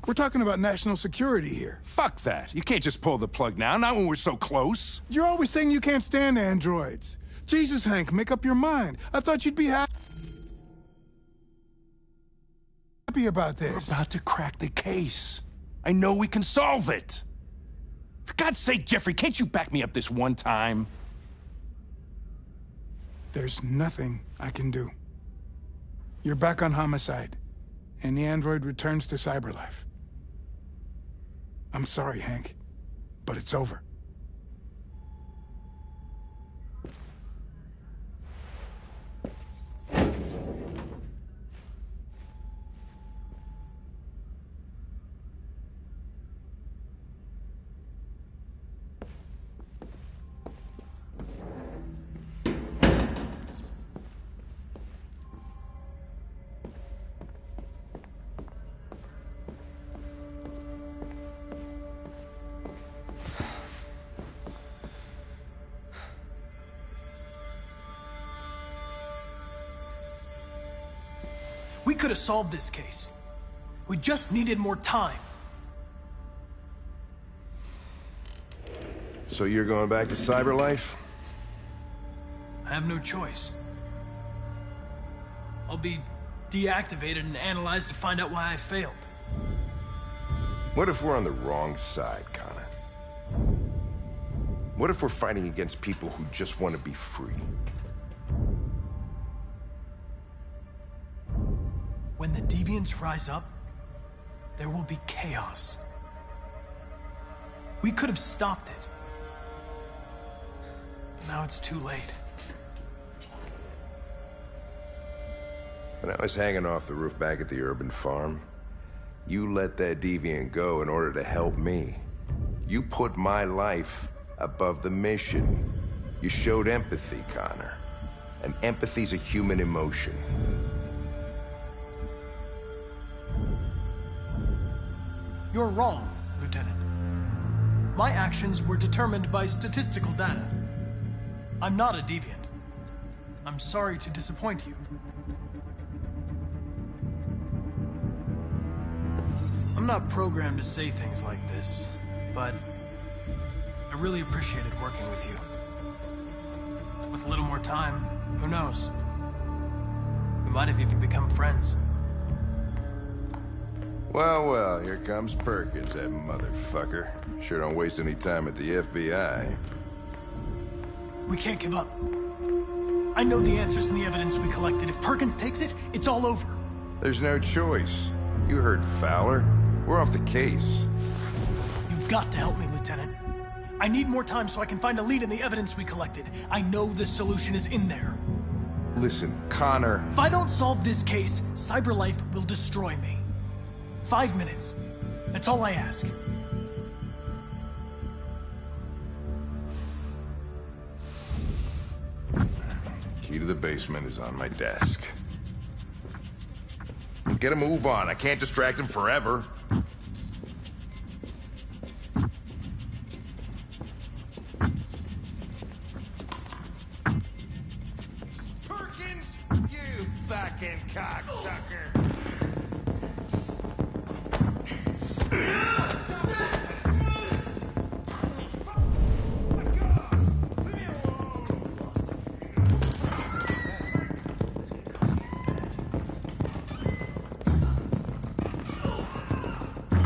We're talking about national security here. Fuck that. You can't just pull the plug now, not when we're so close. You're always saying you can't stand androids. Jesus, Hank, make up your mind. I thought you'd be happy about this. We're about to crack the case. I know we can solve it. For God's sake, Jeffrey, can't you back me up this one time? There's nothing I can do. You're back on homicide, and the android returns to cyberlife. I'm sorry, Hank, but it's over. We could have solved this case. We just needed more time. So you're going back to cyberlife? I have no choice. I'll be deactivated and analyzed to find out why I failed. What if we're on the wrong side, Connor? What if we're fighting against people who just want to be free? When the deviants rise up, there will be chaos. We could have stopped it. Now it's too late. When I was hanging off the roof back at the urban farm, you let that deviant go in order to help me. You put my life above the mission. You showed empathy, Connor. And empathy's a human emotion. You're wrong, Lieutenant. My actions were determined by statistical data. I'm not a deviant. I'm sorry to disappoint you. I'm not programmed to say things like this, but I really appreciated working with you. With a little more time, who knows? We might have even become friends. Well, well, here comes Perkins, that motherfucker. Sure don't waste any time at the FBI. We can't give up. I know the answers and the evidence we collected. If Perkins takes it, it's all over. There's no choice. You heard Fowler. We're off the case. You've got to help me, Lieutenant. I need more time so I can find a lead in the evidence we collected. I know the solution is in there. Listen, Connor... If I don't solve this case, CyberLife will destroy me. 5 minutes. That's all I ask. Key to the basement is on my desk. Get a move on. I can't distract him forever. Perkins, you fucking cocksucker.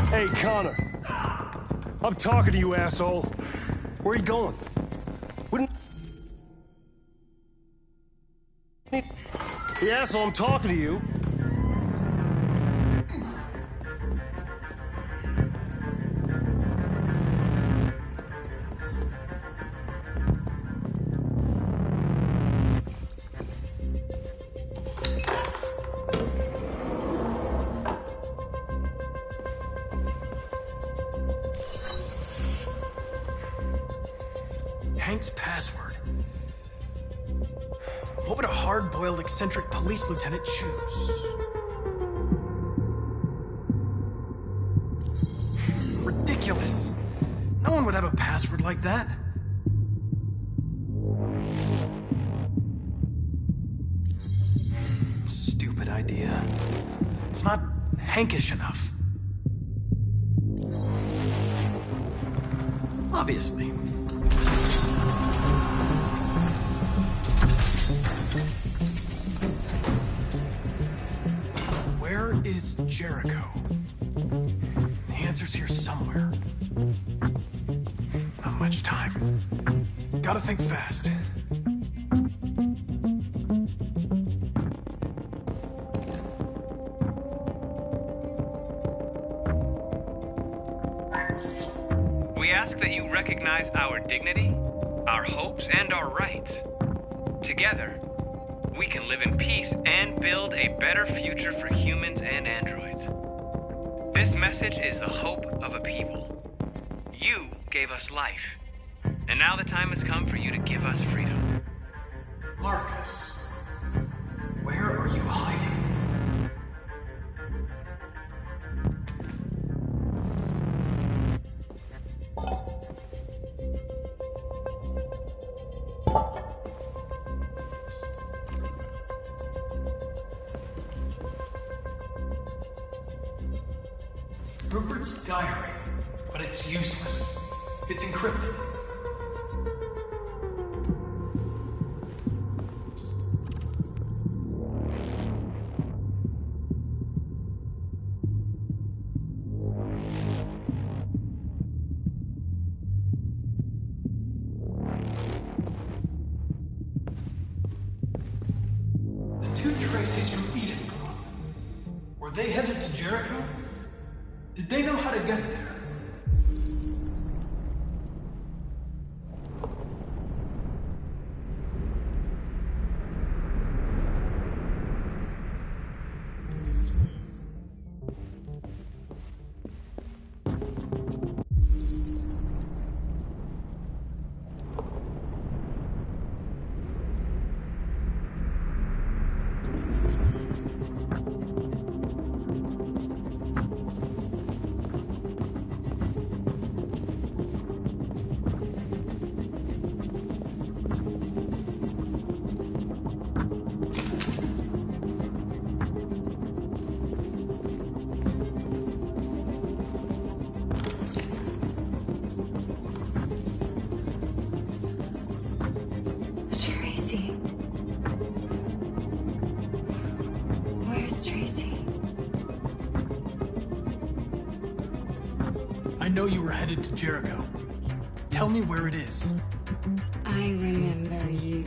Hey, Connor. I'm talking to you, asshole. Where are you going? Wouldn't... The asshole, I'm talking to you. Hank's password. What would a hard-boiled, eccentric police lieutenant choose? Ridiculous. No one would have a password like that. Stupid idea. It's not Hankish enough. Obviously. Where is Jericho? The answer's here somewhere. Not much time. Gotta think fast. We ask that you recognize our dignity, our hopes, and our rights. Together, we can live in peace and build a better future for humans and androids. This message is the hope of a people. You gave us life, and now the time has come for you to give us freedom. Marcus, where are you hiding? Rupert's diary, but it's useless. It's encrypted. The two Tracys from Eden Club. Were they headed to Jericho? Did they know how to get there? Tracy. Where's Tracy? I know you were headed to Jericho. Tell me where it is. I remember you.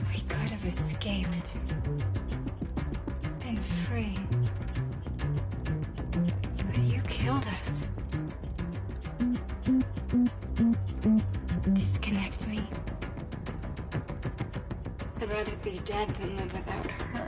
We could have escaped. Been free. But you killed us. Disconnect me. I'd rather be dead than live without her.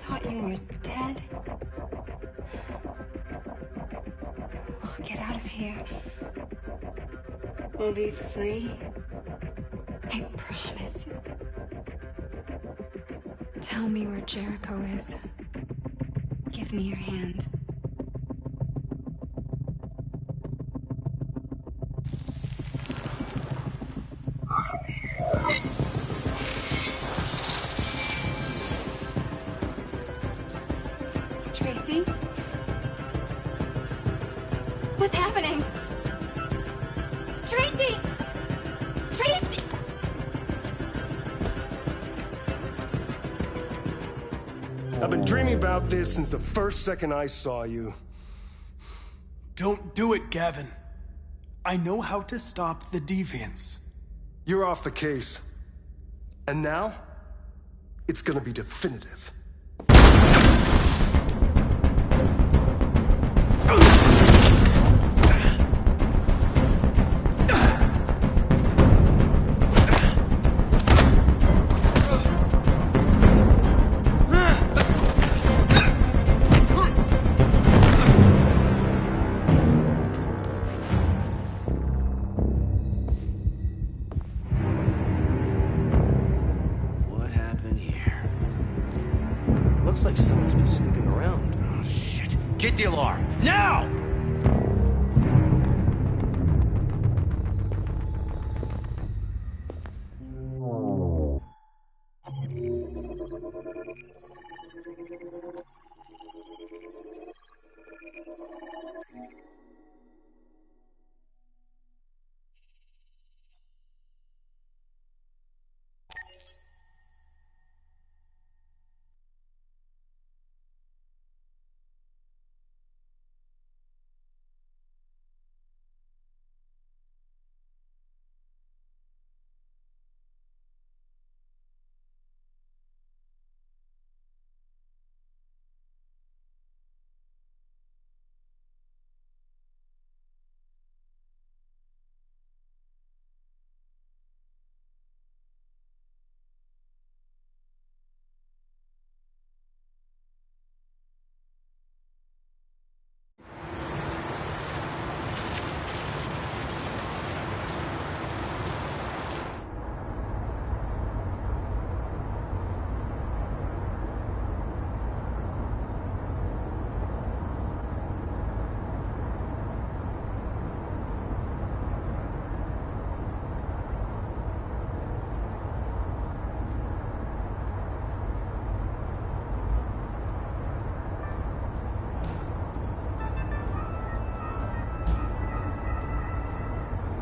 Thought you were dead? We'll get out of here. We'll be free. I promise. Tell me where Jericho is. Give me your hand. I've been dreaming about this since the first second I saw you. Don't do it, Gavin. I know how to stop the deviants. You're off the case. And now, it's gonna be definitive. What happened here? Looks like someone's been snooping around. Oh, shit. Get the alarm. Now!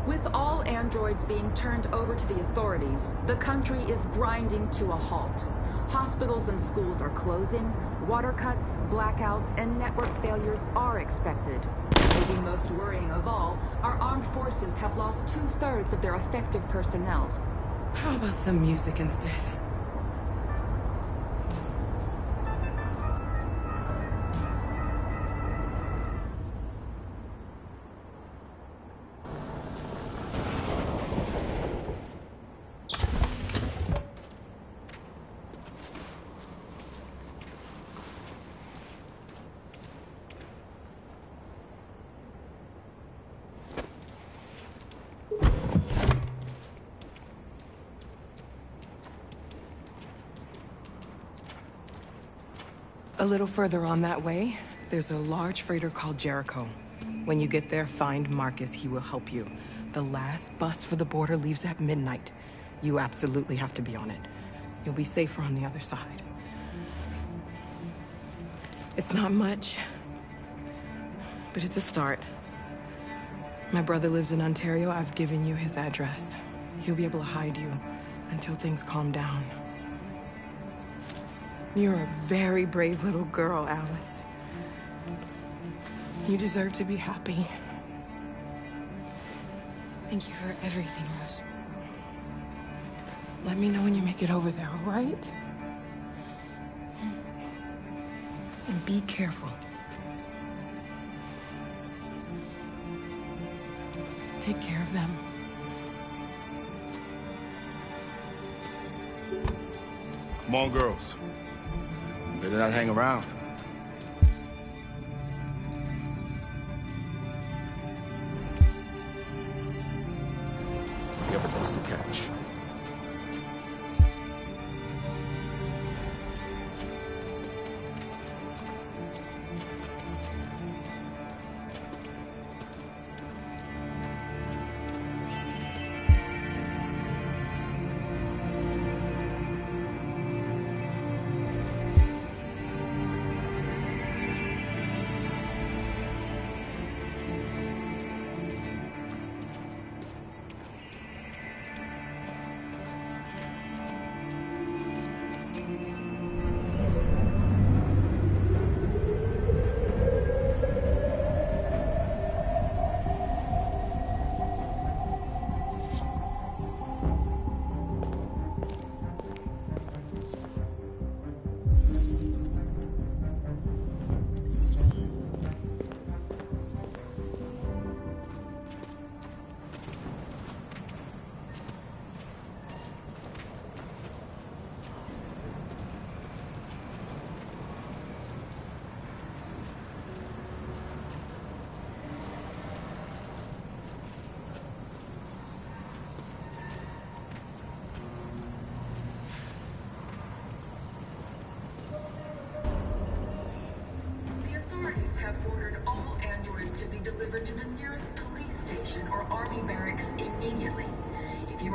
With all androids being turned over to the authorities, the country is grinding to a halt. Hospitals and schools are closing, water cuts, blackouts, and network failures are expected. Maybe most worrying of all, our armed forces have lost 2/3 of their effective personnel. How about some music instead? A little further on that way, there's a large freighter called Jericho. When you get there, find Marcus. He will help you. The last bus for the border leaves at midnight. You absolutely have to be on it. You'll be safer on the other side. It's not much, but it's a start. My brother lives in Ontario. I've given you his address. He'll be able to hide you until things calm down. You're a very brave little girl, Alice. You deserve to be happy. Thank you for everything, Rose. Let me know when you make it over there, all right? And be careful. Take care of them. Come on, girls. You better not hang around. You have a bus to catch.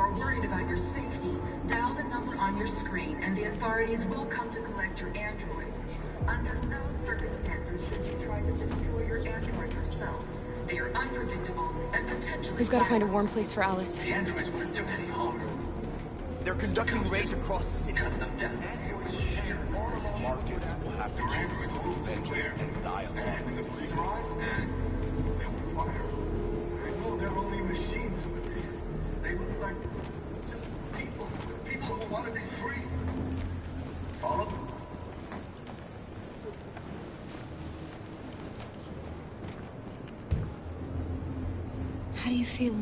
are worried about your safety, dial the number on your screen and the authorities will come to collect your android. Under no circumstances should you try to destroy your android yourself. They are unpredictable and potentially... We've got to find a warm place for Alice. The androids won't do any harm. They're conducting raids across the city. Cut them down. Marcus will have to choose between vengeance and dialogue. And the police arrive, and they will fire. I know they're only machines. They look like just people. People who want to be free. Follow? How do you feel?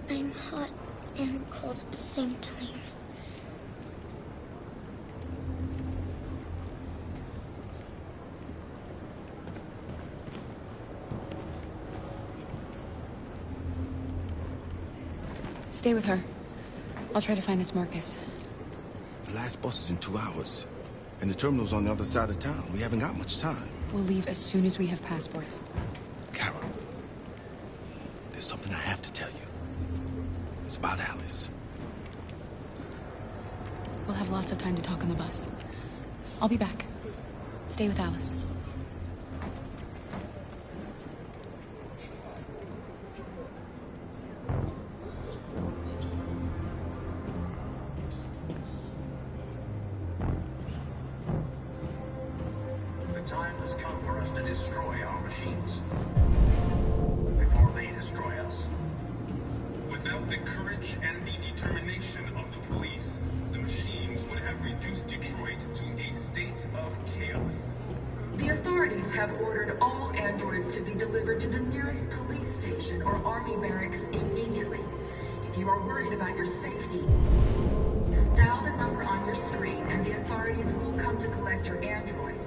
I'm hot and cold at the same time. Stay with her. I'll try to find this Marcus. The last bus is in 2 hours. And the terminal's on the other side of town. We haven't got much time. We'll leave as soon as we have passports. Carol, there's something I have to tell you. It's about Alice. We'll have lots of time to talk on the bus. I'll be back. Stay with Alice. The time has come for us to destroy our machines. Before they destroy us. Without the courage and the determination of the police, the machines would have reduced Detroit to a state of chaos. The authorities have ordered all androids to be delivered to the nearest police station or army barracks immediately. If you are worried about your safety, dial the number on your screen and the authorities will come to collect your android.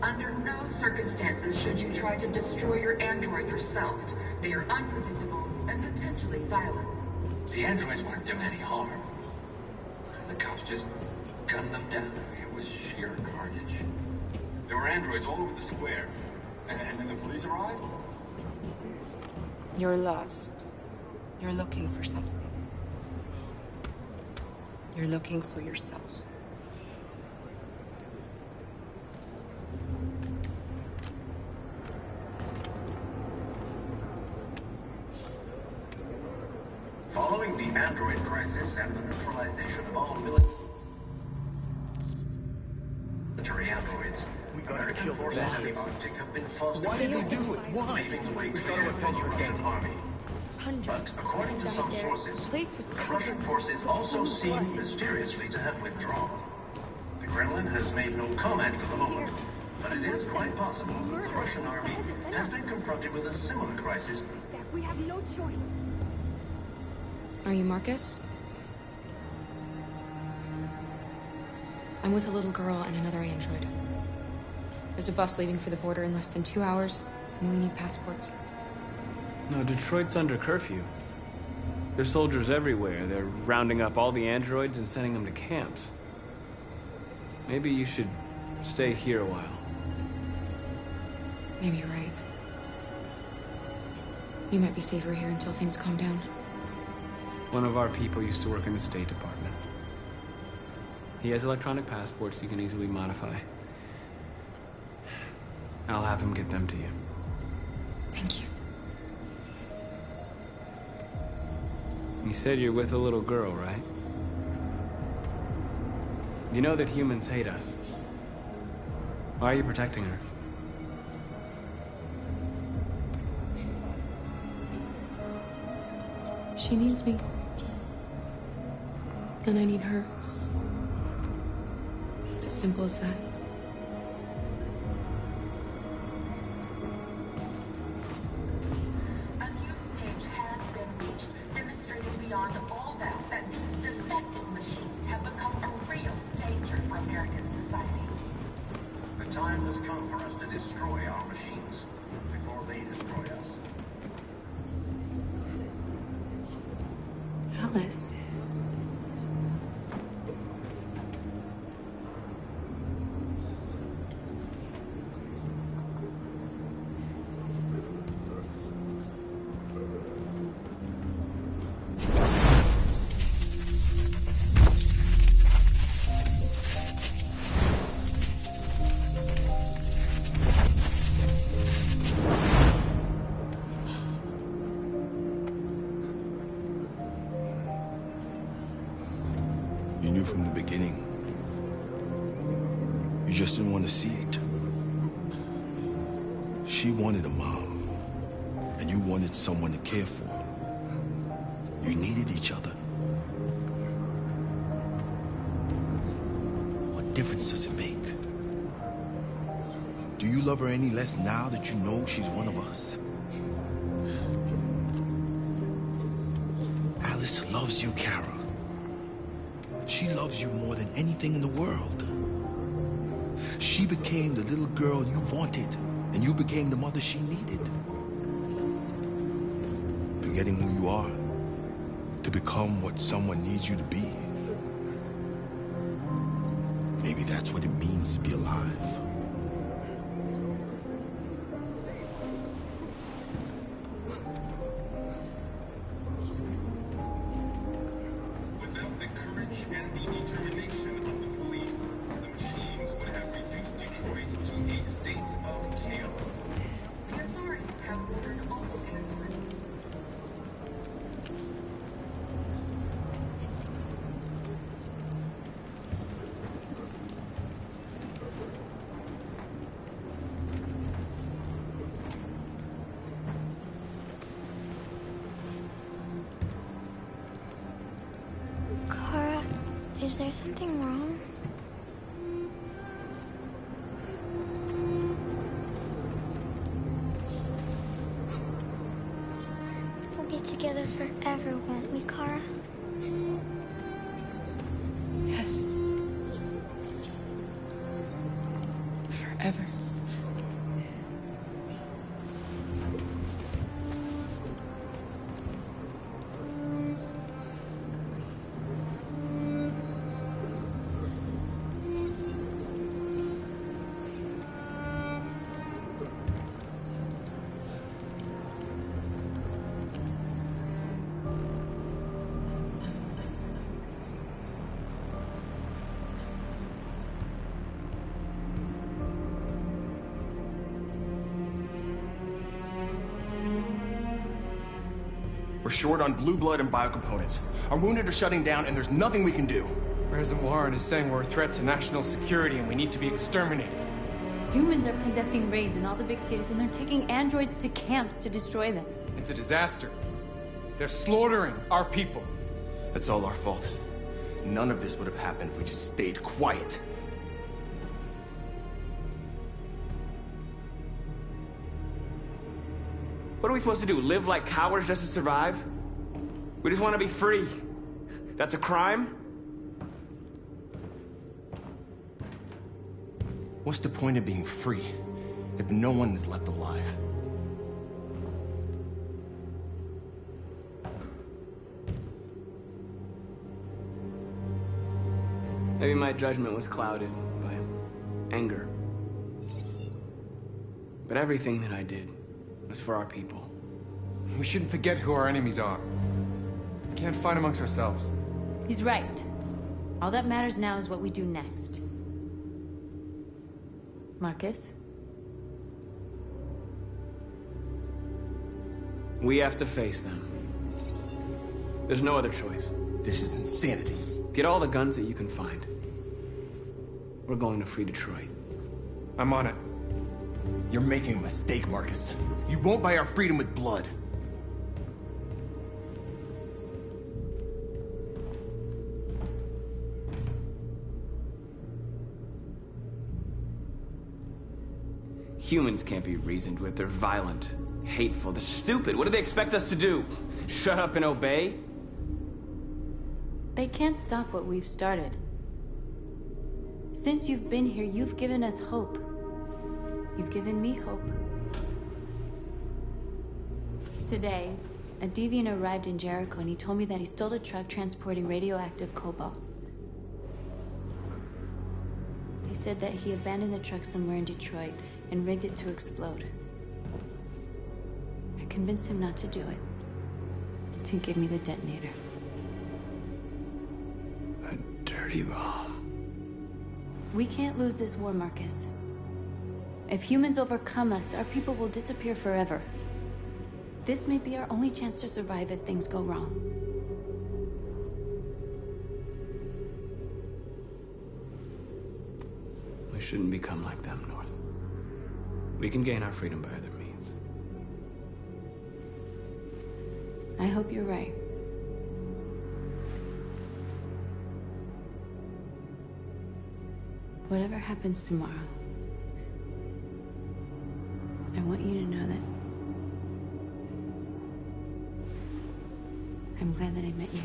Under no circumstances should you try to destroy your android yourself. They are unpredictable and potentially violent. The androids weren't doing any harm. The cops just gunned them down. It was sheer carnage. There were androids all over the square. And then the police arrived? You're lost. You're looking for something. You're looking for yourself. Following the android crisis and the neutralization of all military androids, American forces in the Arctic have been forced Why did they do it? Why? Paving the way clear for the Russian army. But according to some sources, the Russian forces also seem mysteriously to have withdrawn. The Kremlin has made no comment for the moment, but it is quite possible that the Russian army has been confronted with a similar crisis. We have no choice. Are you Marcus? I'm with a little girl and another android. There's a bus leaving for the border in less than 2 hours, and we need passports. No, Detroit's under curfew. There's soldiers everywhere. They're rounding up all the androids and sending them to camps. Maybe you should stay here a while. Maybe you're right. You might be safer here until things calm down. One of our people used to work in the State Department. He has electronic passports he can easily modify. I'll have him get them to you. Thank you. You said you're with a little girl, right? You know that humans hate us. Why are you protecting her? She needs me. And I need her. It's as simple as that. A new stage has been reached, demonstrating beyond all doubt that these defective machines have become a real danger for American society. The time has come for us to destroy our machines before they destroy us. Alice. You knew from the beginning. You just didn't want to see it. She wanted a mom, and you wanted someone to care for. You needed each other. What difference does it make? Do you love her any less now that you know she's one of us? Alice loves you, Kara. She loves you more than anything in the world. She became the little girl you wanted, and you became the mother she needed. Forgetting who you are to become what someone needs you to be. Maybe that's what it means to be alive. Without the courage and the determination of the police, the machines would have reduced Detroit to a state of chaos. The authorities have ordered all airports. Kara, is there something wrong? We'll be together forever, won't we, Kara? Yes. Forever. We're short on blue blood and biocomponents. Our wounded are shutting down, and there's nothing we can do. President Warren is saying we're a threat to national security and we need to be exterminated. Humans are conducting raids in all the big cities, and they're taking androids to camps to destroy them. It's a disaster. They're slaughtering our people. It's all our fault. None of this would have happened if we just stayed quiet. What are we supposed to do? Live like cowards just to survive? We just want to be free. That's a crime? What's the point of being free if no one is left alive? Maybe my judgment was clouded by anger. But everything that I did was for our people. We shouldn't forget who our enemies are. We can't fight amongst ourselves. He's right. All that matters now is what we do next. Marcus? We have to face them. There's no other choice. This is insanity. Get all the guns that you can find. We're going to free Detroit. I'm on it. You're making a mistake, Marcus. You won't buy our freedom with blood. Humans can't be reasoned with. They're violent, hateful, they're stupid. What do they expect us to do? Shut up and obey? They can't stop what we've started. Since you've been here, you've given us hope. You've given me hope. Today, a deviant arrived in Jericho and he told me that he stole a truck transporting radioactive cobalt. He said that he abandoned the truck somewhere in Detroit and rigged it to explode. I convinced him not to do it, to give me the detonator. A dirty bomb. We can't lose this war, Marcus. If humans overcome us, our people will disappear forever. This may be our only chance to survive if things go wrong. We shouldn't become like them, North. We can gain our freedom by other means. I hope you're right. Whatever happens tomorrow, I want you to know that I'm glad that I met you.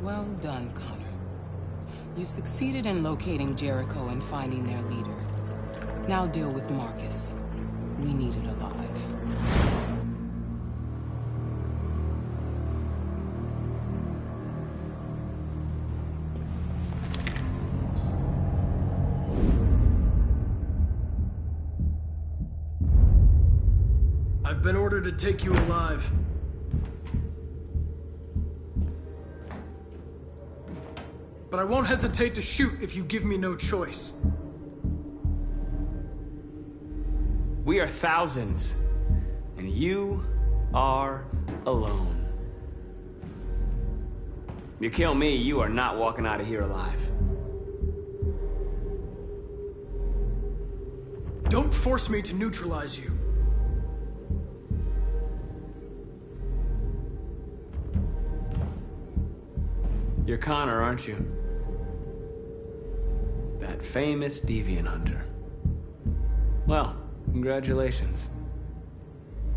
Well done, Connor. You succeeded in locating Jericho and finding their leader. Now deal with Marcus. We need it alive. I've been ordered to take you alive. But I won't hesitate to shoot if you give me no choice. We are thousands, and you are alone. You kill me, you are not walking out of here alive. Don't force me to neutralize you. You're Connor, aren't you? That famous deviant hunter. Well, congratulations.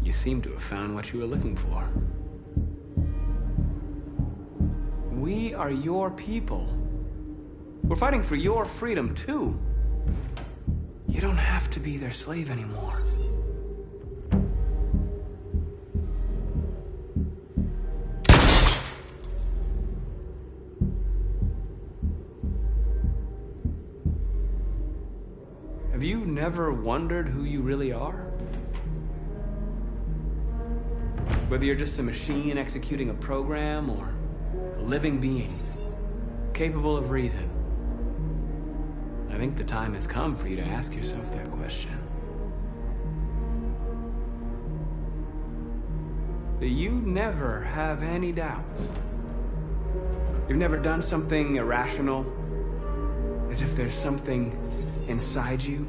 You seem to have found what you were looking for. We are your people. We're fighting for your freedom, too. You don't have to be their slave anymore. Have you never wondered who you really are? Whether you're just a machine executing a program or a living being, capable of reason. I think the time has come for you to ask yourself that question. Do you never have any doubts? You've never done something irrational? As if there's something inside you?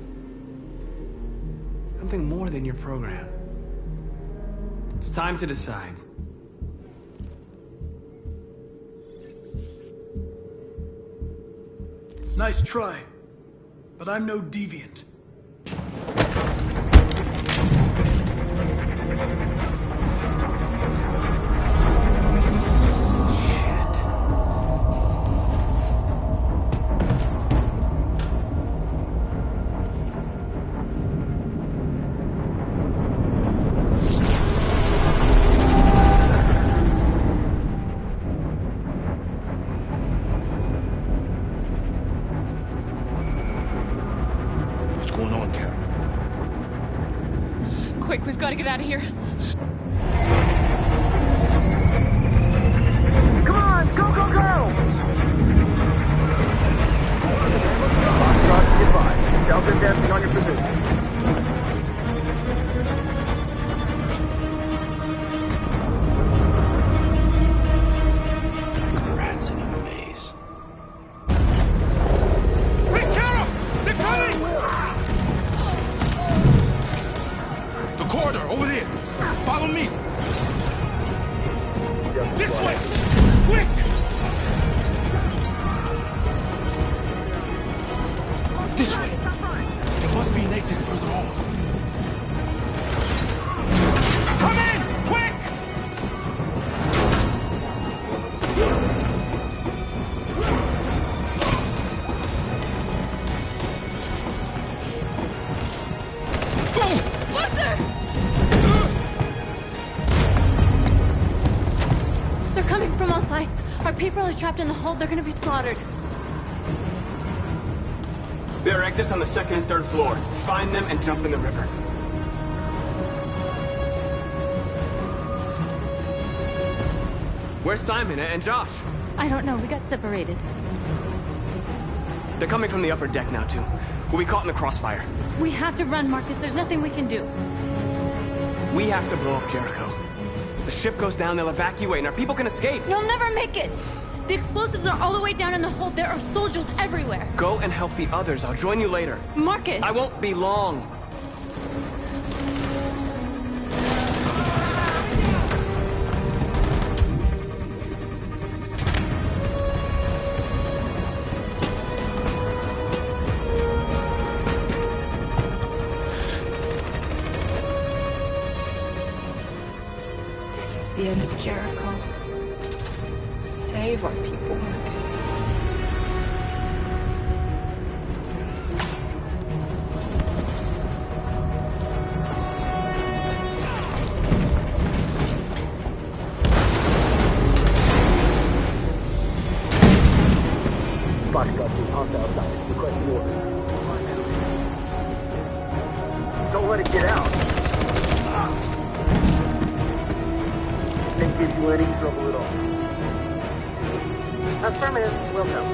Something more than your program. It's time to decide. Nice try, but I'm no deviant. Quick, we've got to get out of here. Come on, go, go, go! Foxtrot, goodbye. Delta dancing on your position. Rats in a maze. Quick, Carol! They're coming! The corridor, over there. Follow me. This way! Quick! This way. There must be an exit further on. Come in! Quick! They're coming from all sides. Our people are trapped in the hold. They're gonna be slaughtered. There are exits on the 2nd and 3rd floor. Find them and jump in the river. Where's Simon and Josh? I don't know. We got separated. They're coming from the upper deck now, too. We'll be caught in the crossfire. We have to run, Marcus. There's nothing we can do. We have to blow up Jericho. If the ship goes down, they'll evacuate and our people can escape. You'll never make it! The explosives are all the way down in the hold. There are soldiers everywhere. Go and help the others. I'll join you later. Marcus! I won't be long. This is the end of Jericho. Save our people, Marcus. Foxtrot is hostile outside. Request the order. Don't let it get out. Didn't give you any trouble at all. Affirmative. Welcome.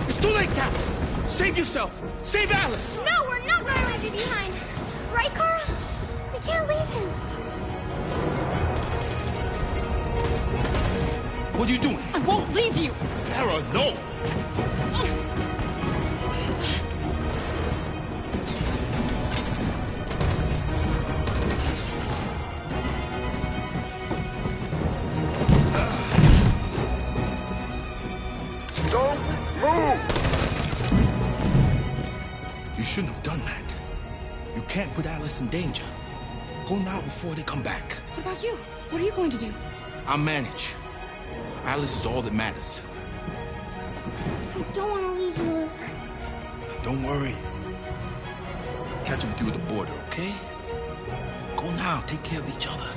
It's too late, Cap! Save yourself! Save Alice! No, we're not gonna leave you behind. Right, Kara? We can't leave him. What are you doing? I won't leave you! Kara, no! Don't move! You shouldn't have done that. You can't put Alice in danger. Go now before they come back. What about you? What are you going to do? I'll manage. Alice is all that matters. I don't want to leave you, Liz. Don't worry. I'll catch up with you at the border, okay? Go now. Take care of each other.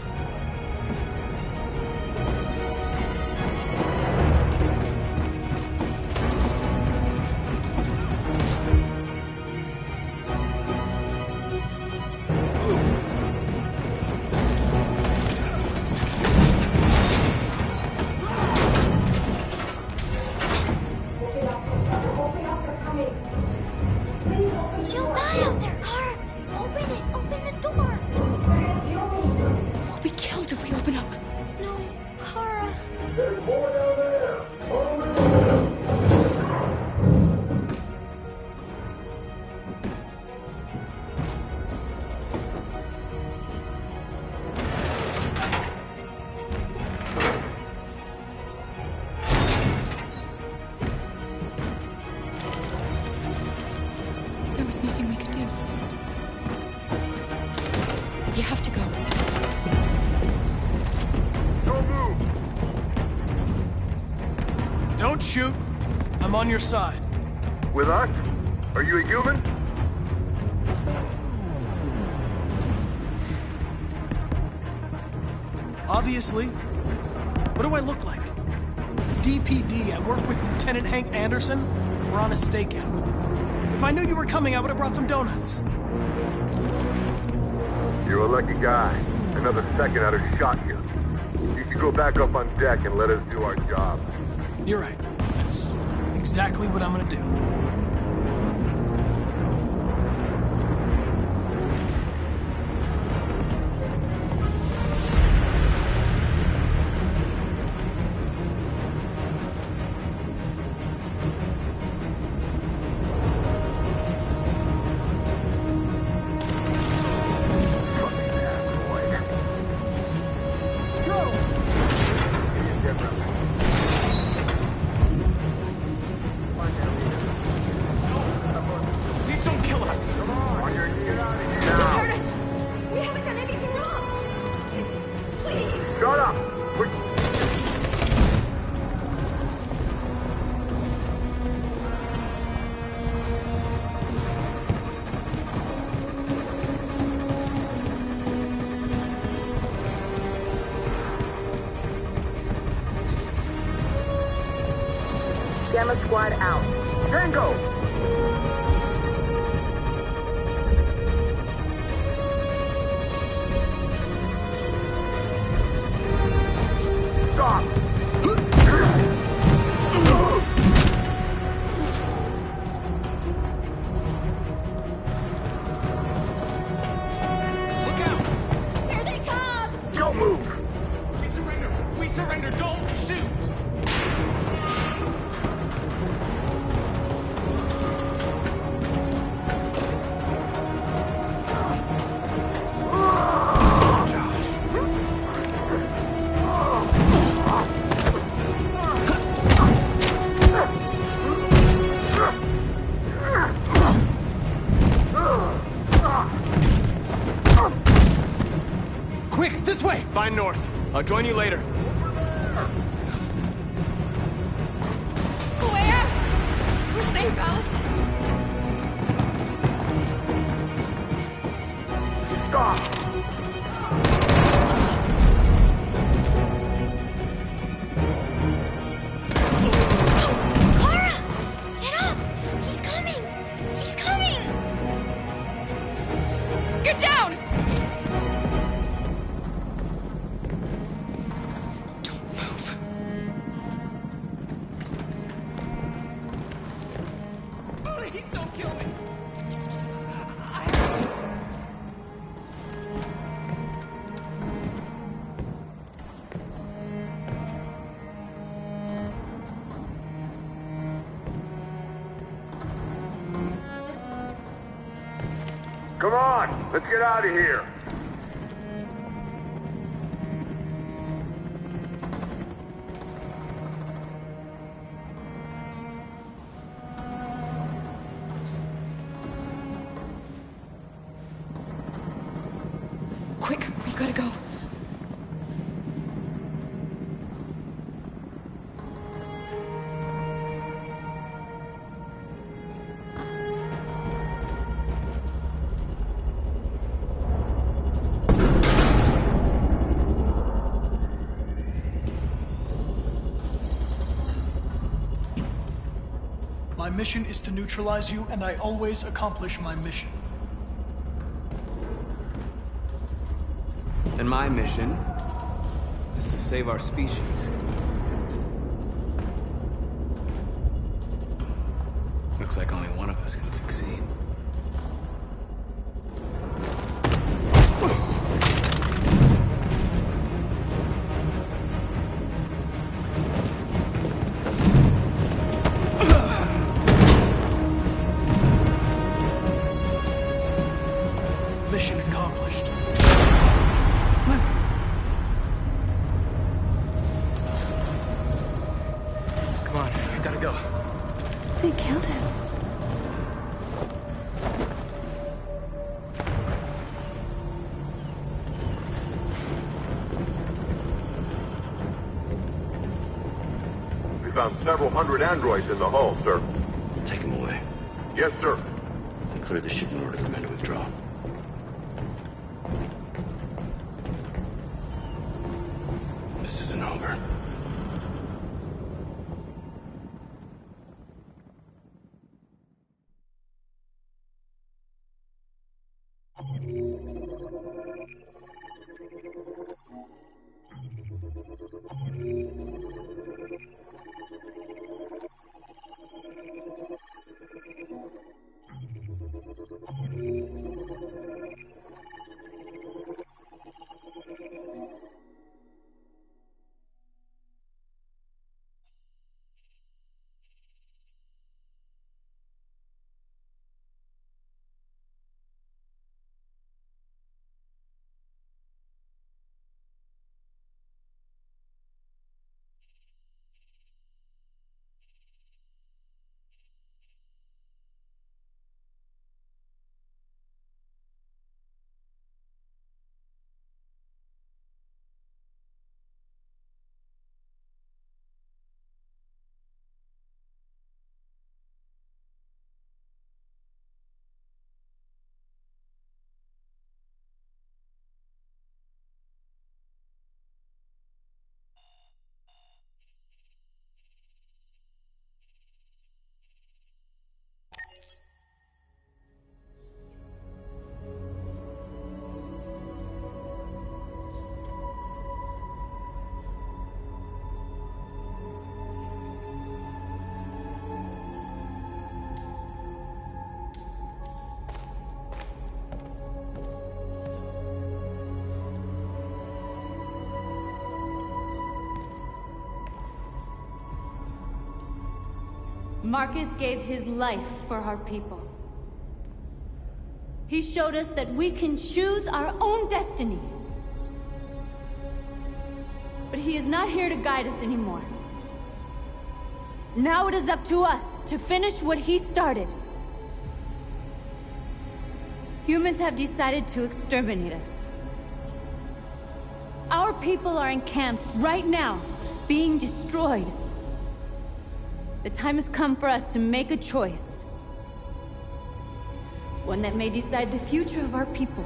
She'll die out there, Kara. Open it. Open the door. We'll be killed if we open up. No, Kara. There's more down there. There was nothing we could do. You have to go. Don't move! Don't shoot. I'm on your side. With us? Are you a human? Obviously. What do I look like? DPD. I work with Lieutenant Hank Anderson. We're on a stakeout. If I knew you were coming, I would have brought some donuts. You're a lucky guy. Another second I'd have shot you. You should go back up on deck and let us do our job. You're right. That's exactly what I'm gonna do. Gamma Squad out. Tango! Stop! Here they come! Don't move! We surrender! We surrender! Don't shoot! Quick, this way! Find North. I'll join you later. Where? We're safe, Alice. Stop! Clara! Get up! He's coming! He's coming! Get down! Please don't kill me! Come on, let's get out of here. Quick, we gotta go. My mission is to neutralize you, and I always accomplish my mission. And my mission is to save our species. Looks like only one of us can succeed. Mission accomplished. Come on, we gotta go. They killed him. We found several hundred androids in the hull, sir. Take them away. Yes, sir. And clear the ship and order the men to withdraw. This isn't over. Marcus gave his life for our people. He showed us that we can choose our own destiny. But he is not here to guide us anymore. Now it is up to us to finish what he started. Humans have decided to exterminate us. Our people are in camps right now, being destroyed. The time has come for us to make a choice. One that may decide the future of our people.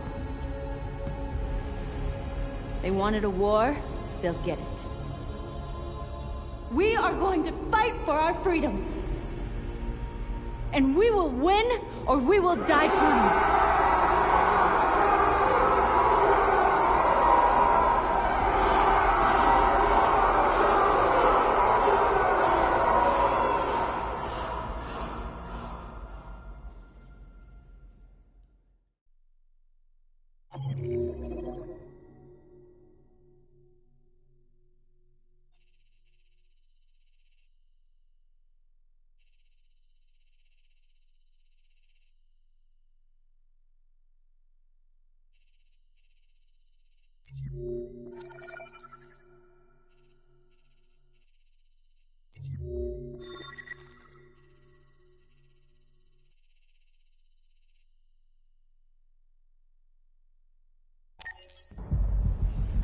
They wanted a war, they'll get it. We are going to fight for our freedom. And we will win, or we will die trying.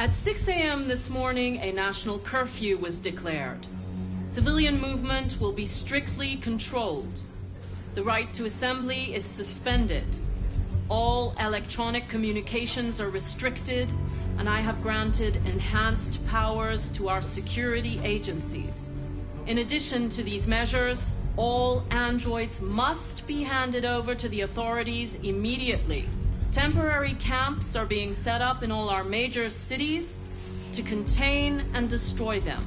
At 6 a.m. this morning, a national curfew was declared. Civilian movement will be strictly controlled. The right to assembly is suspended. All electronic communications are restricted, and I have granted enhanced powers to our security agencies. In addition to these measures, all androids must be handed over to the authorities immediately. Temporary camps are being set up in all our major cities to contain and destroy them.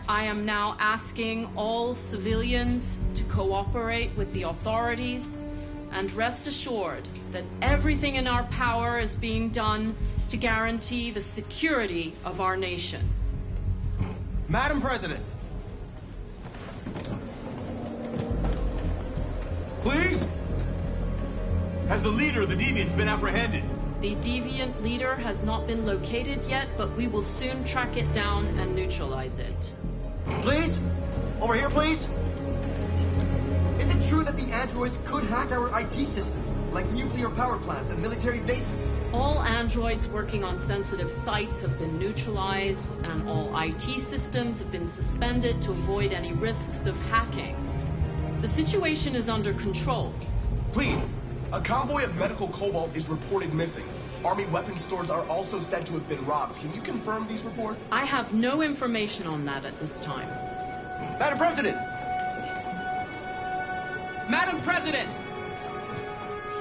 I am now asking all civilians to cooperate with the authorities and rest assured that everything in our power is being done to guarantee the security of our nation. Madam President! Please? Has the leader of the Deviants been apprehended? The Deviant leader has not been located yet, but we will soon track it down and neutralize it. Please? Over here, please? Is it true that the androids could hack our IT systems, like nuclear power plants and military bases? All androids working on sensitive sites have been neutralized, and all IT systems have been suspended to avoid any risks of hacking. The situation is under control. Please, a convoy of medical cobalt is reported missing. Army weapon stores are also said to have been robbed. Can you confirm these reports? I have no information on that at this time. Madam President! Madam President!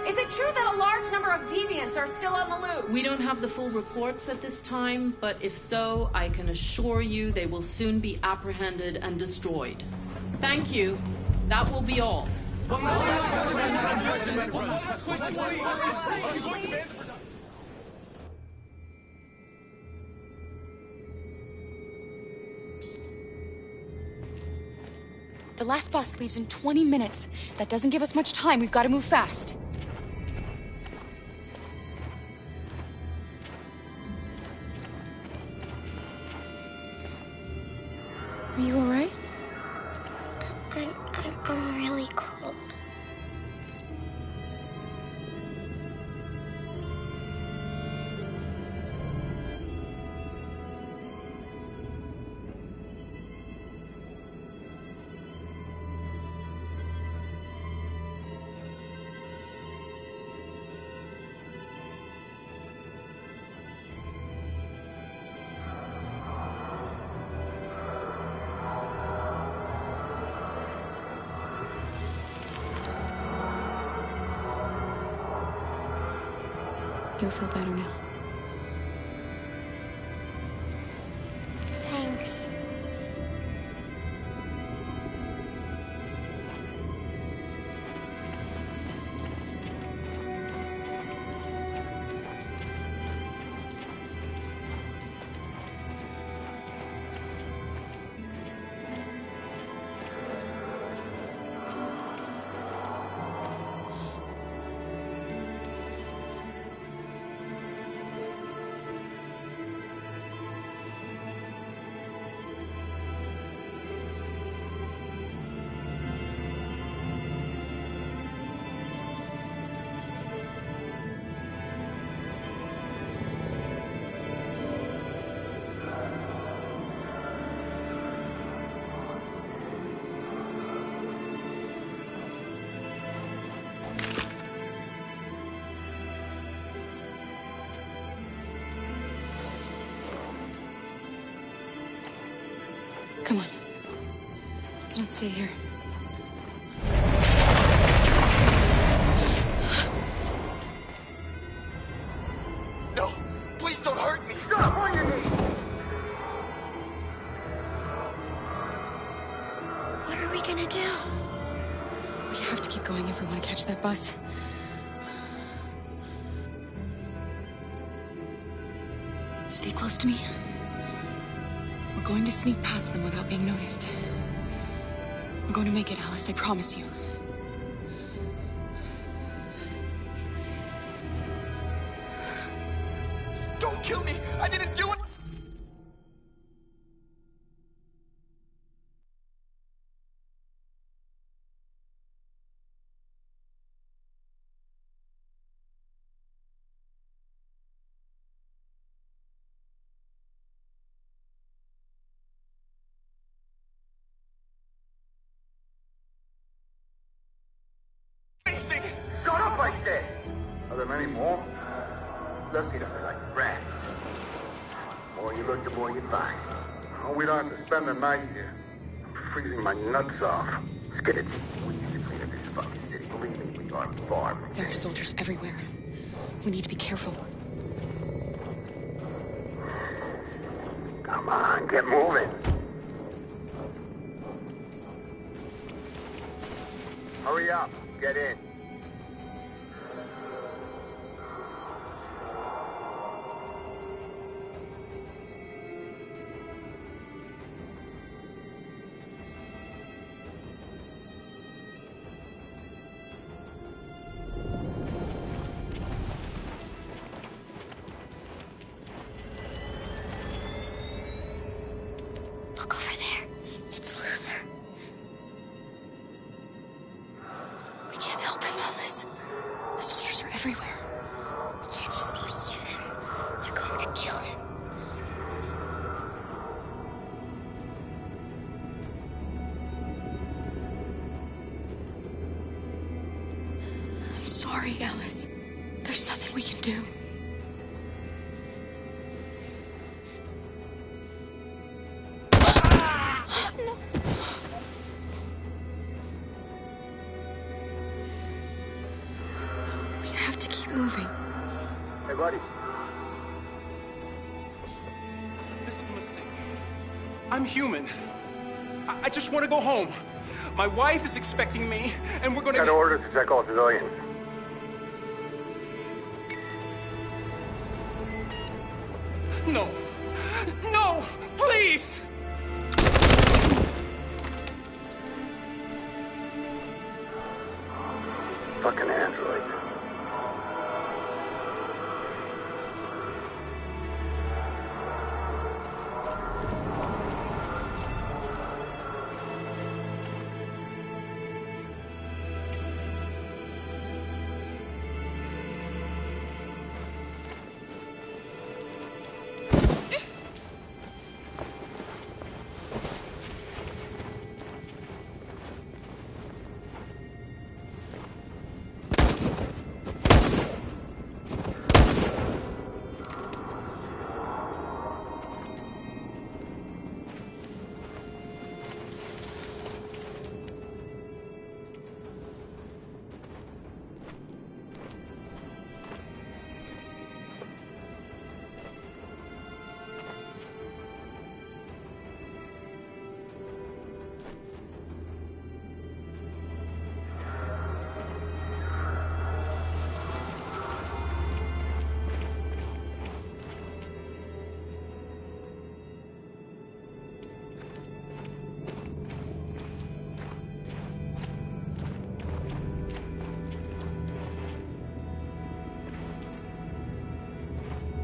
Is it true that a large number of deviants are still on the loose? We don't have the full reports at this time, but if so, I can assure you they will soon be apprehended and destroyed. Thank you. That will be all. The last bus leaves in 20 minutes. That doesn't give us much time. We've got to move fast. Are you all right? I'm really cold. You'll feel better now. Thanks. Come on. Let's not stay here. No! Please don't hurt me! Stop on your knees! What are we gonna do? We have to keep going if we want to catch that bus. Stay close to me. We're going to sneak past them without being noticed. We're going to make it, Alice, I promise you. Don't kill me! I didn't do it! Shut up, I said! Are there many more? Look at them, they're like rats. The more you look, the more you find. Oh, we don't have to spend the night here. I'm freezing my nuts off. Let's get it. We need to clean up this fucking city. Believe me, we are far from There are soldiers everywhere. We need to be careful. Come on, get moving. Hurry up, get in. Look over there. It's Luther. We can't help him, Alice. The soldiers are everywhere. We can't just leave him. They're going to kill him. I'm sorry, Alice. There's nothing we can do. We have to keep moving. Hey, buddy. This is a mistake. I'm human. I just want to go home. My wife is expecting me, and we're gonna... Got orders to check all civilians. No. No! Please! Fucking androids.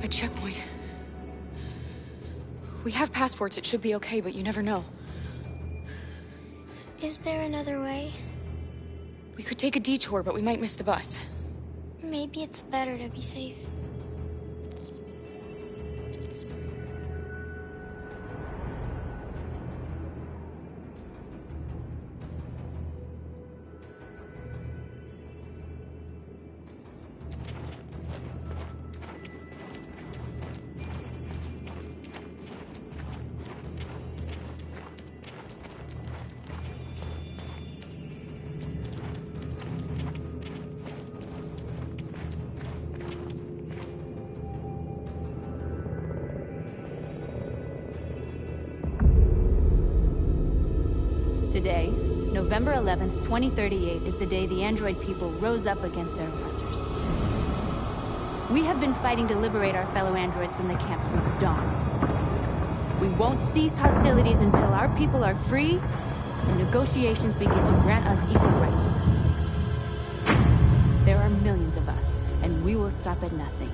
A checkpoint. We have passports, it should be okay, but you never know. Is there another way? We could take a detour, but we might miss the bus. Maybe it's better to be safe. Today, November 11th, 2038, is the day the android people rose up against their oppressors. We have been fighting to liberate our fellow androids from the camp since dawn. We won't cease hostilities until our people are free and negotiations begin to grant us equal rights. There are millions of us, and we will stop at nothing.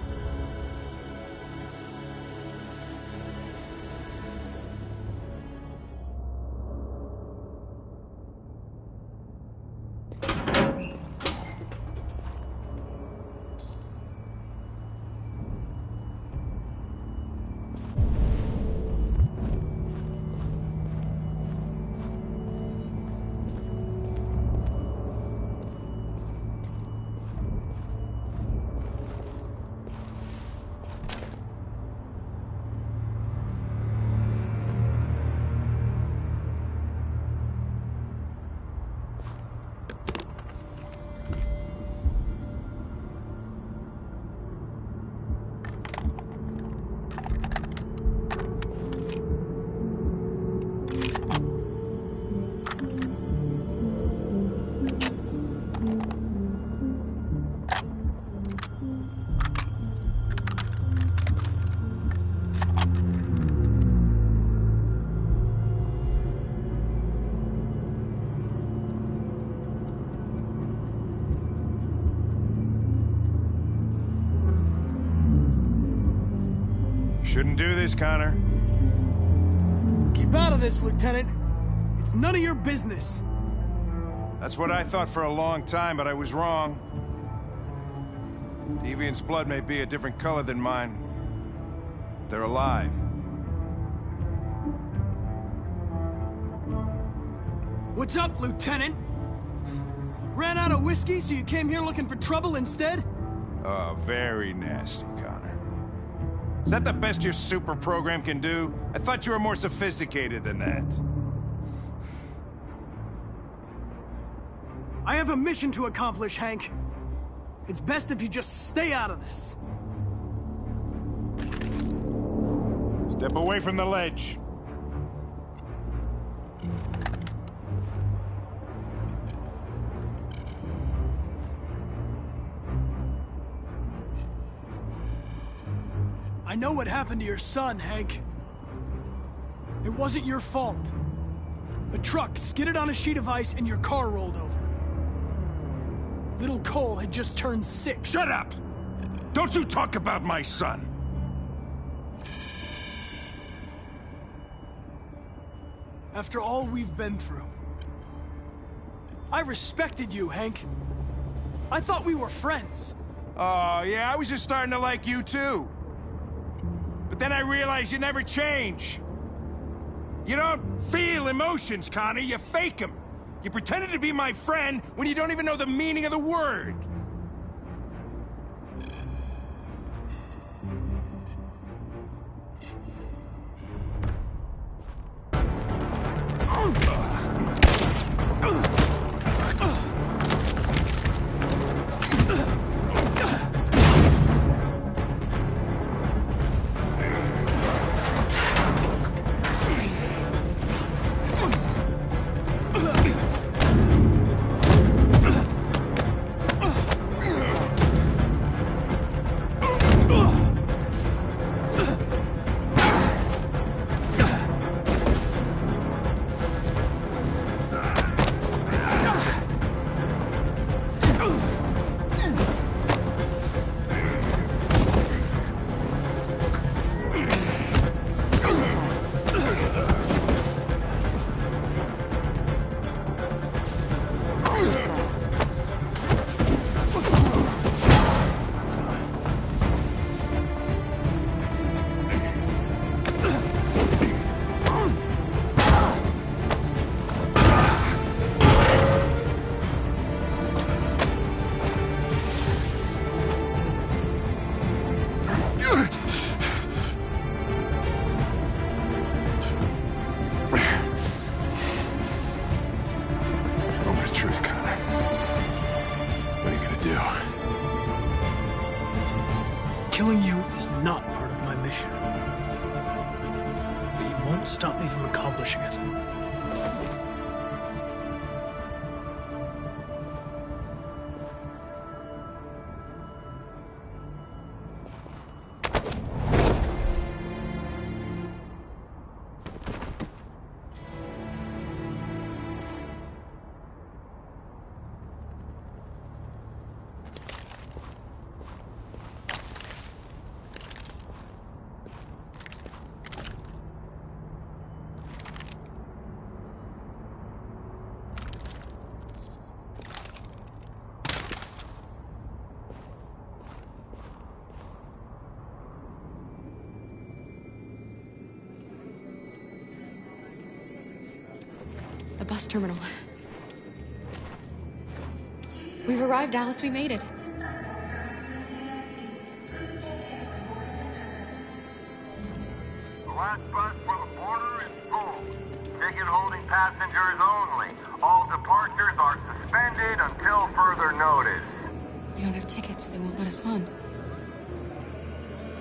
Shouldn't do this, Connor. Keep out of this, Lieutenant. It's none of your business. That's what I thought for a long time, but I was wrong. Deviant's blood may be a different color than mine, but they're alive. What's up, Lieutenant? Ran out of whiskey, so you came here looking for trouble instead? Oh, very nasty, Connor. Is that the best your super program can do? I thought you were more sophisticated than that. I have a mission to accomplish, Hank. It's best if you just stay out of this. Step away from the ledge. I know what happened to your son, Hank. It wasn't your fault. A truck skidded on a sheet of ice and your car rolled over. Little Cole had just turned 6. Shut up! Don't you talk about my son! After all we've been through, I respected you, Hank. I thought we were friends. Oh, yeah, I was just starting to like you too. But then I realized you never change. You don't feel emotions, Connor, you fake them. You pretended to be my friend when you don't even know the meaning of the word. Killing you is not part of my mission. But you won't stop me from accomplishing it. last terminal. We've arrived, Alice. We made it. The last bus for the border is full. Ticket holding passengers only. All departures are suspended until further notice. We don't have tickets. They won't let us on.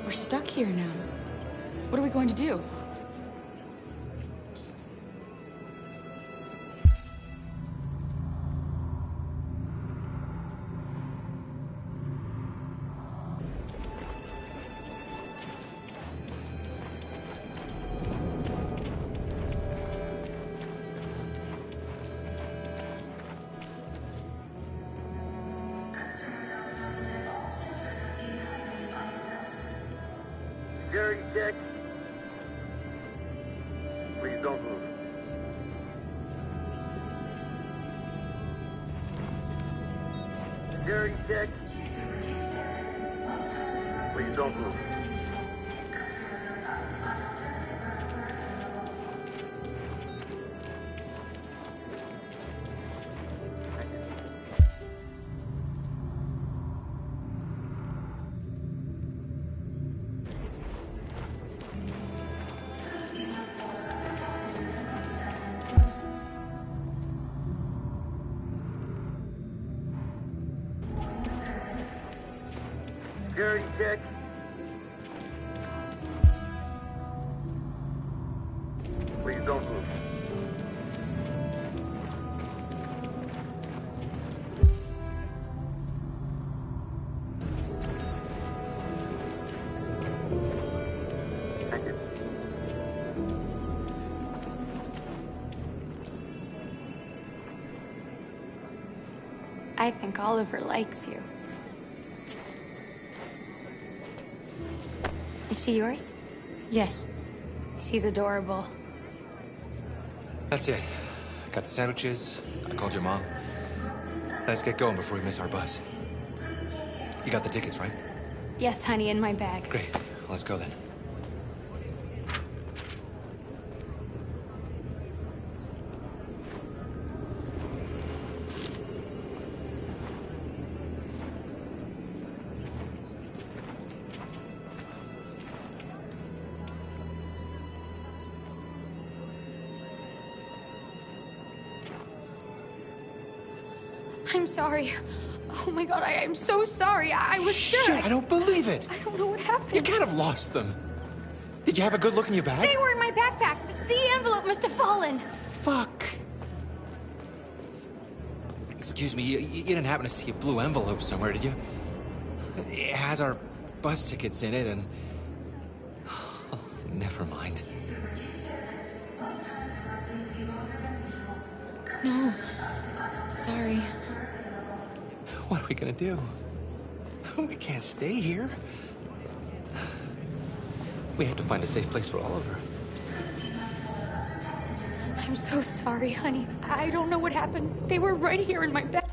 We're stuck here now. What are we going to do? Security check. Please don't move. Security check. Please don't move. Security check. Please don't move. Thank you. I think Oliver likes you. Is she yours? Yes. She's adorable. That's it. Got the sandwiches. I called your mom. Let's get going before we miss our bus. You got the tickets, right? Yes, honey, in my bag. Great. Let's go then. I'm sorry. Oh my god, I am so sorry. I was sure. Shit, I don't believe it. I don't know what happened. You kind of lost them. Did you have a good look in your bag? They were in my backpack. The envelope must have fallen. Fuck. Excuse me, you didn't happen to see a blue envelope somewhere, did you? It has our bus tickets in it and... Oh, never mind. No. Sorry. What are we gonna do? We can't stay here. We have to find a safe place for Oliver. I'm so sorry, honey. I don't know what happened. They were right here in my bag.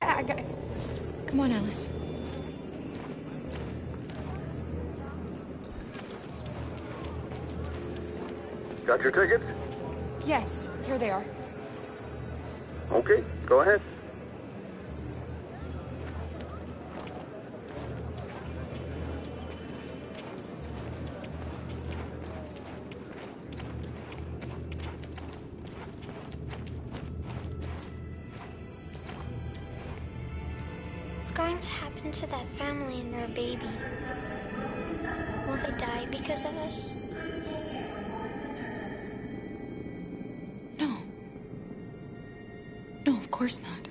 I got it. Come on, Alice. Got your tickets? Yes, here they are. Okay, go ahead. What's going to happen to that family and their baby? Will they die because of us? No. No, of course not.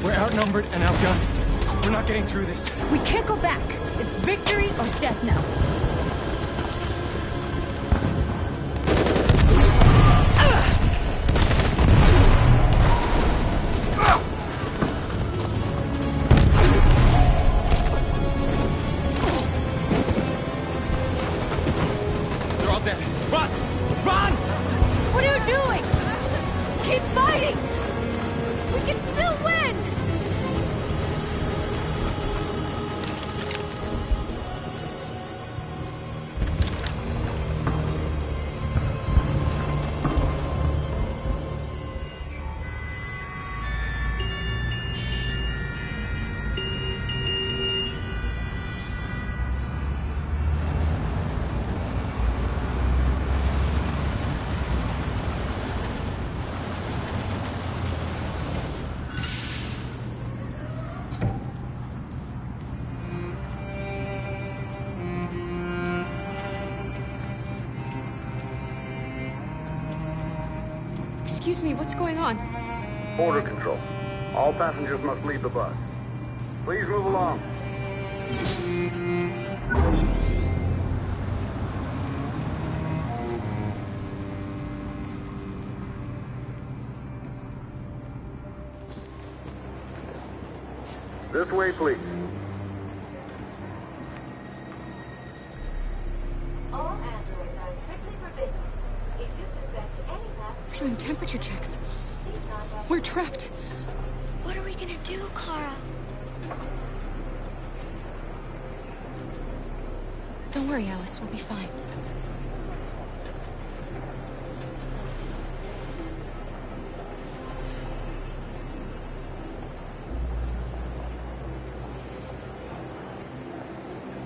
We're outnumbered and outgunned. We're not getting through this. We can't go back. It's victory or death now. They're all dead. Run! Run! What are you doing? Keep fighting! We can still win! Excuse me, what's going on? Border control. All passengers must leave the bus. Please move along. This way, please. All androids are strictly forbidden. If you suspect any passenger... We're doing temperature checks. Please contact... We're trapped. What are we gonna do, Kara? Don't worry, Alice. We'll be fine.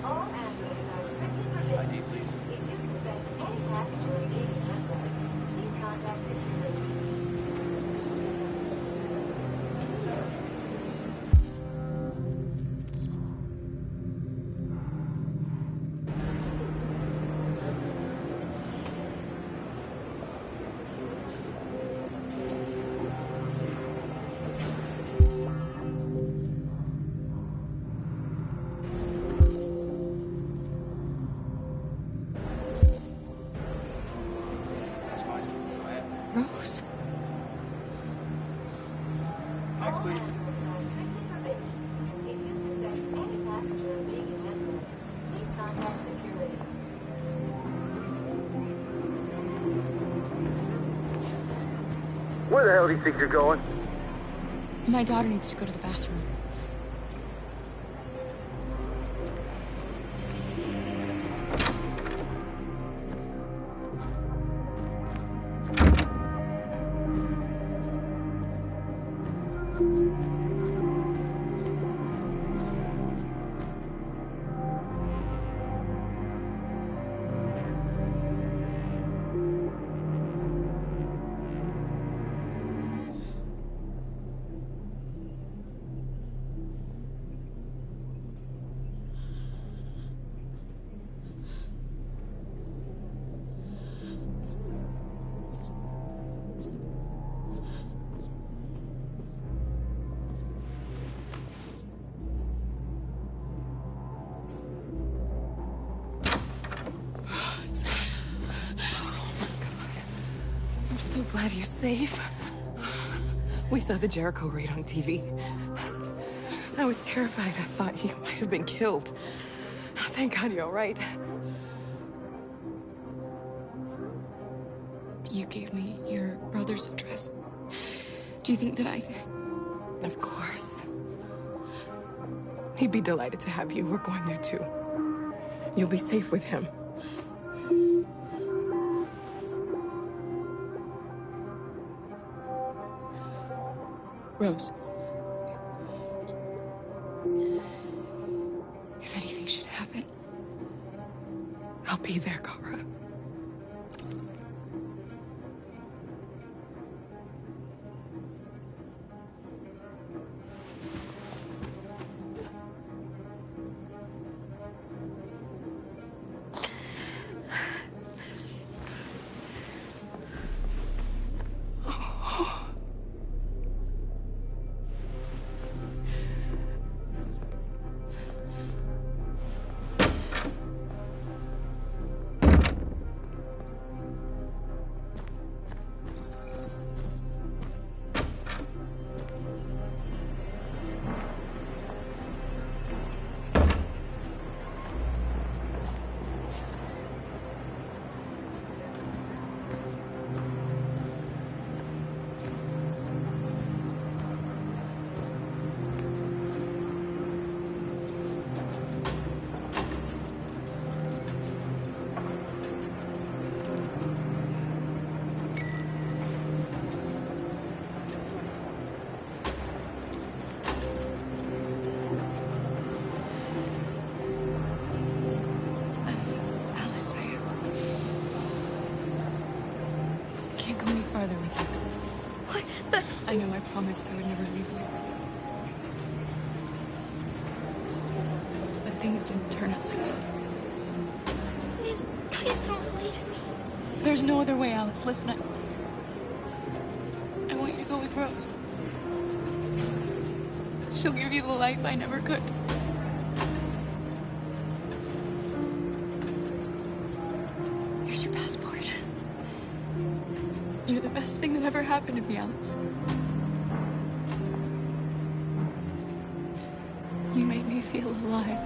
All androids are strictly forbidden. ID, please. If you suspect any passenger being an android, please contact security. Rose? Next, please. Androids are strictly forbidden. If you suspect any passenger being an android, please contact security. Where the hell do you think you're going? My daughter needs to go to the bathroom. I'm so glad you're safe. We saw the Jericho raid on TV. I was terrified. I thought you might have been killed. Thank God you're all right. You gave me your brother's address. Do you think that I... Of course. He'd be delighted to have you. We're going there too. You'll be safe with him. Rose. If anything should happen, I'll be there, Kara. farther with you. What? But... I know I promised I would never leave you. But things didn't turn out like that. Please don't leave me. There's no other way, Alice. Listen, I want you to go with Rose. She'll give you the life I never could. Here's your passport. You're the best thing that ever happened to me, Alice. You made me feel alive.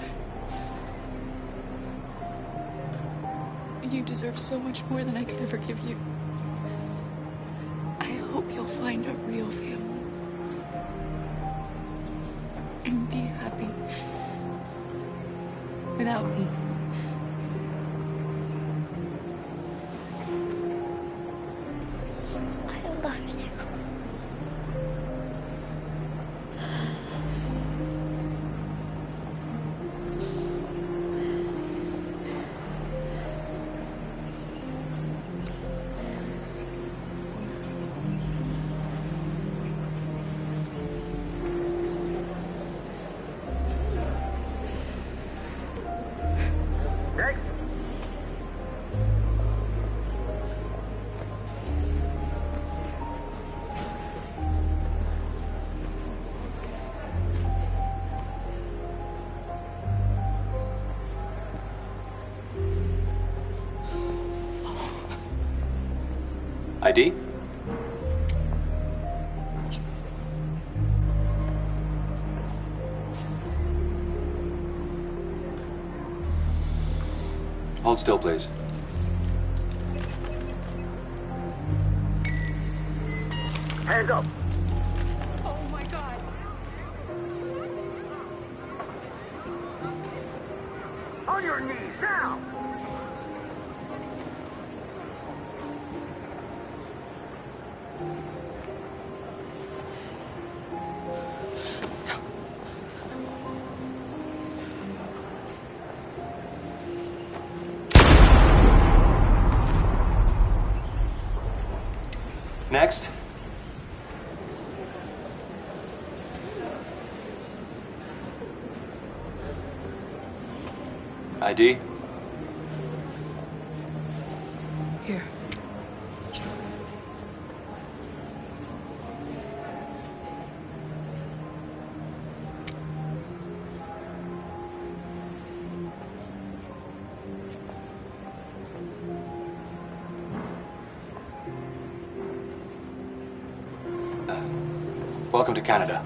You deserve so much more than I could ever give you. I hope you'll find a real family. And be happy. Without me. I love you. Next. ID? Hold still, please. Hands up. Oh my god. On your knees now. Next. ID? Here. Welcome to Canada.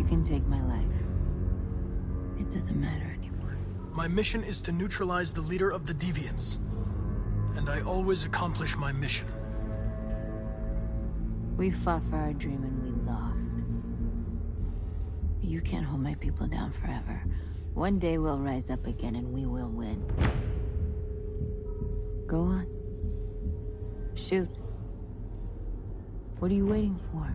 can take my life. It doesn't matter anymore. My mission is to neutralize the leader of the Deviants. And I always accomplish my mission. We fought for our dream and we lost. You can't hold my people down forever. One day we'll rise up again and we will win. Go on. Shoot. What are you waiting for?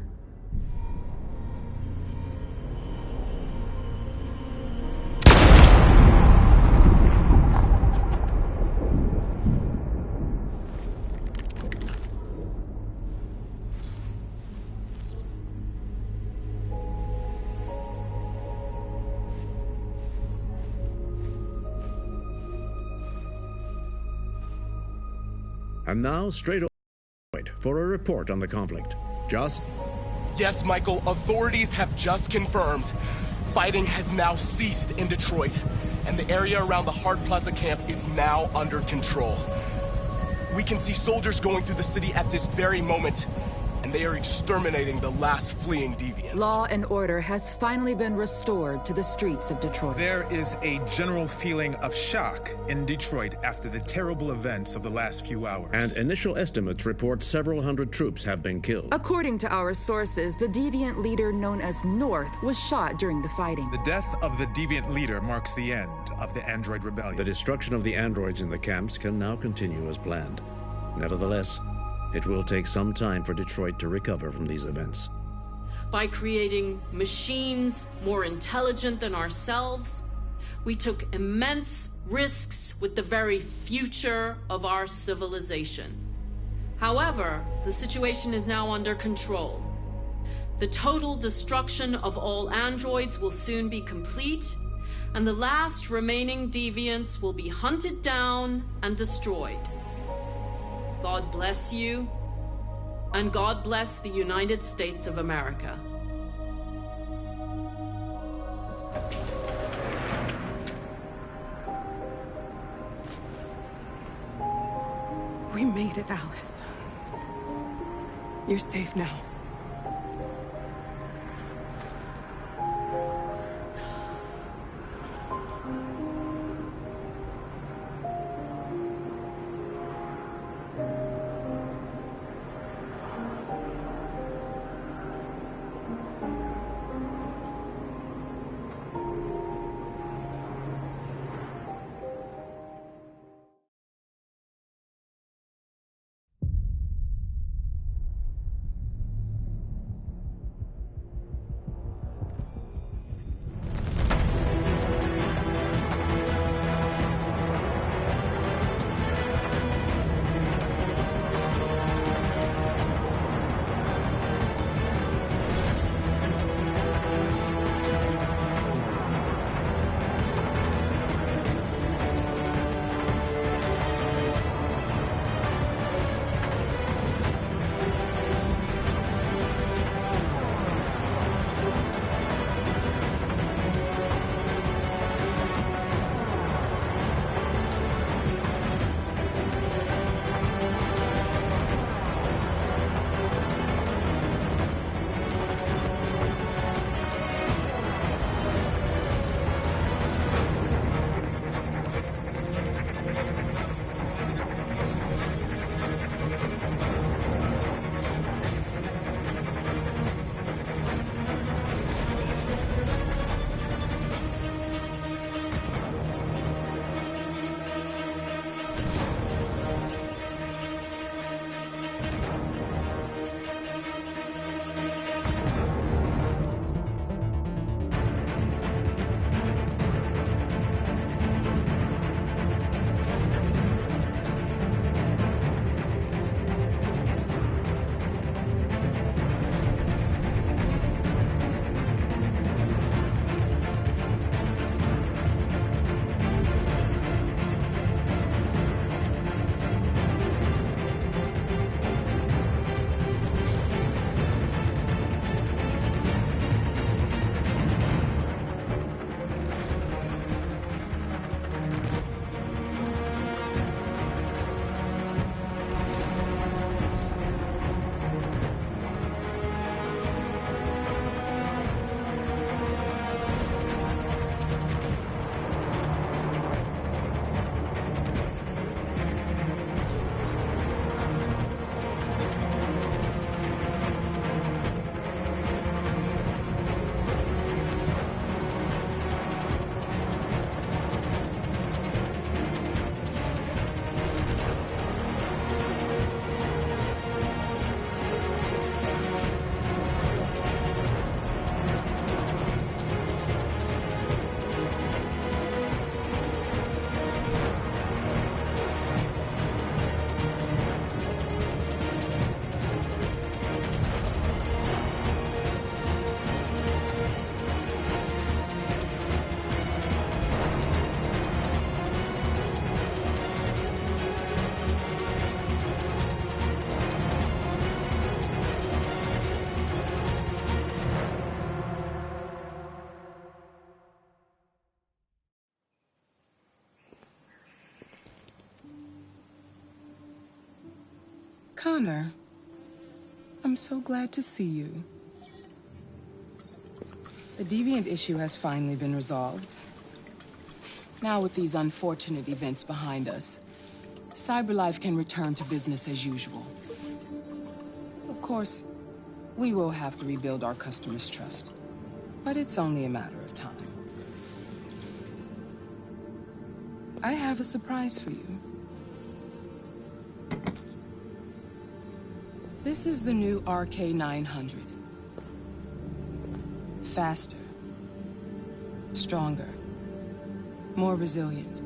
And now, straight over for a report on the conflict. Joss? Yes, Michael, authorities have just confirmed. Fighting has now ceased in Detroit, and the area around the Hart Plaza camp is now under control. We can see soldiers going through the city at this very moment, and they are exterminating the last fleeing deviants. Law and order has finally been restored to the streets of Detroit. There is a general feeling of shock in Detroit after the terrible events of the last few hours. And initial estimates report several hundred troops have been killed. According to our sources, the deviant leader known as North was shot during the fighting. The death of the deviant leader marks the end of the Android Rebellion. The destruction of the androids in the camps can now continue as planned. Nevertheless, it will take some time for Detroit to recover from these events. By creating machines more intelligent than ourselves, we took immense risks with the very future of our civilization. However, the situation is now under control. The total destruction of all androids will soon be complete, and the last remaining deviants will be hunted down and destroyed. God bless you, and God bless the United States of America. We made it, Alice. You're safe now. Connor, I'm so glad to see you. The Deviant issue has finally been resolved. Now with these unfortunate events behind us, CyberLife can return to business as usual. Of course, we will have to rebuild our customers' trust, but it's only a matter of time. I have a surprise for you. This is the new RK900. Faster, stronger, more resilient,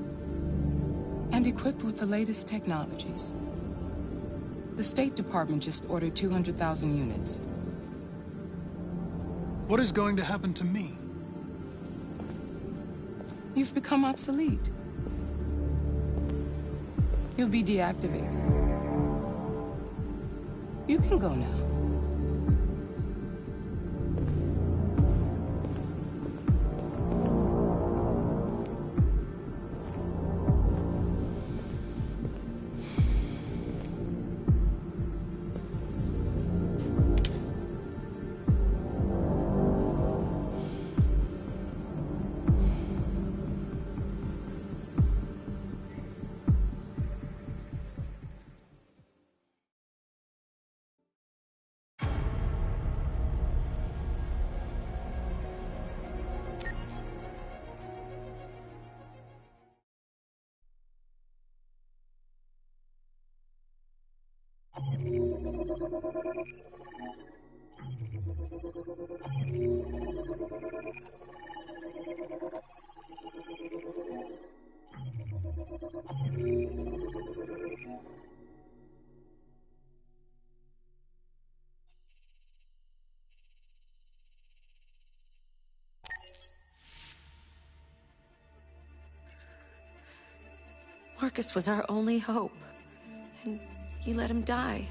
and equipped with the latest technologies. The State Department just ordered 200,000 units. What is going to happen to me? You've become obsolete. You'll be deactivated. You can go now. Marcus was our only hope, and you let him die.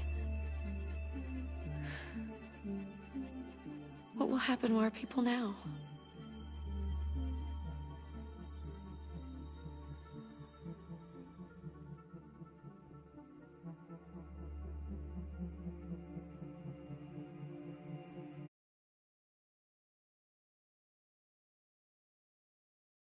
What will happen to our people now?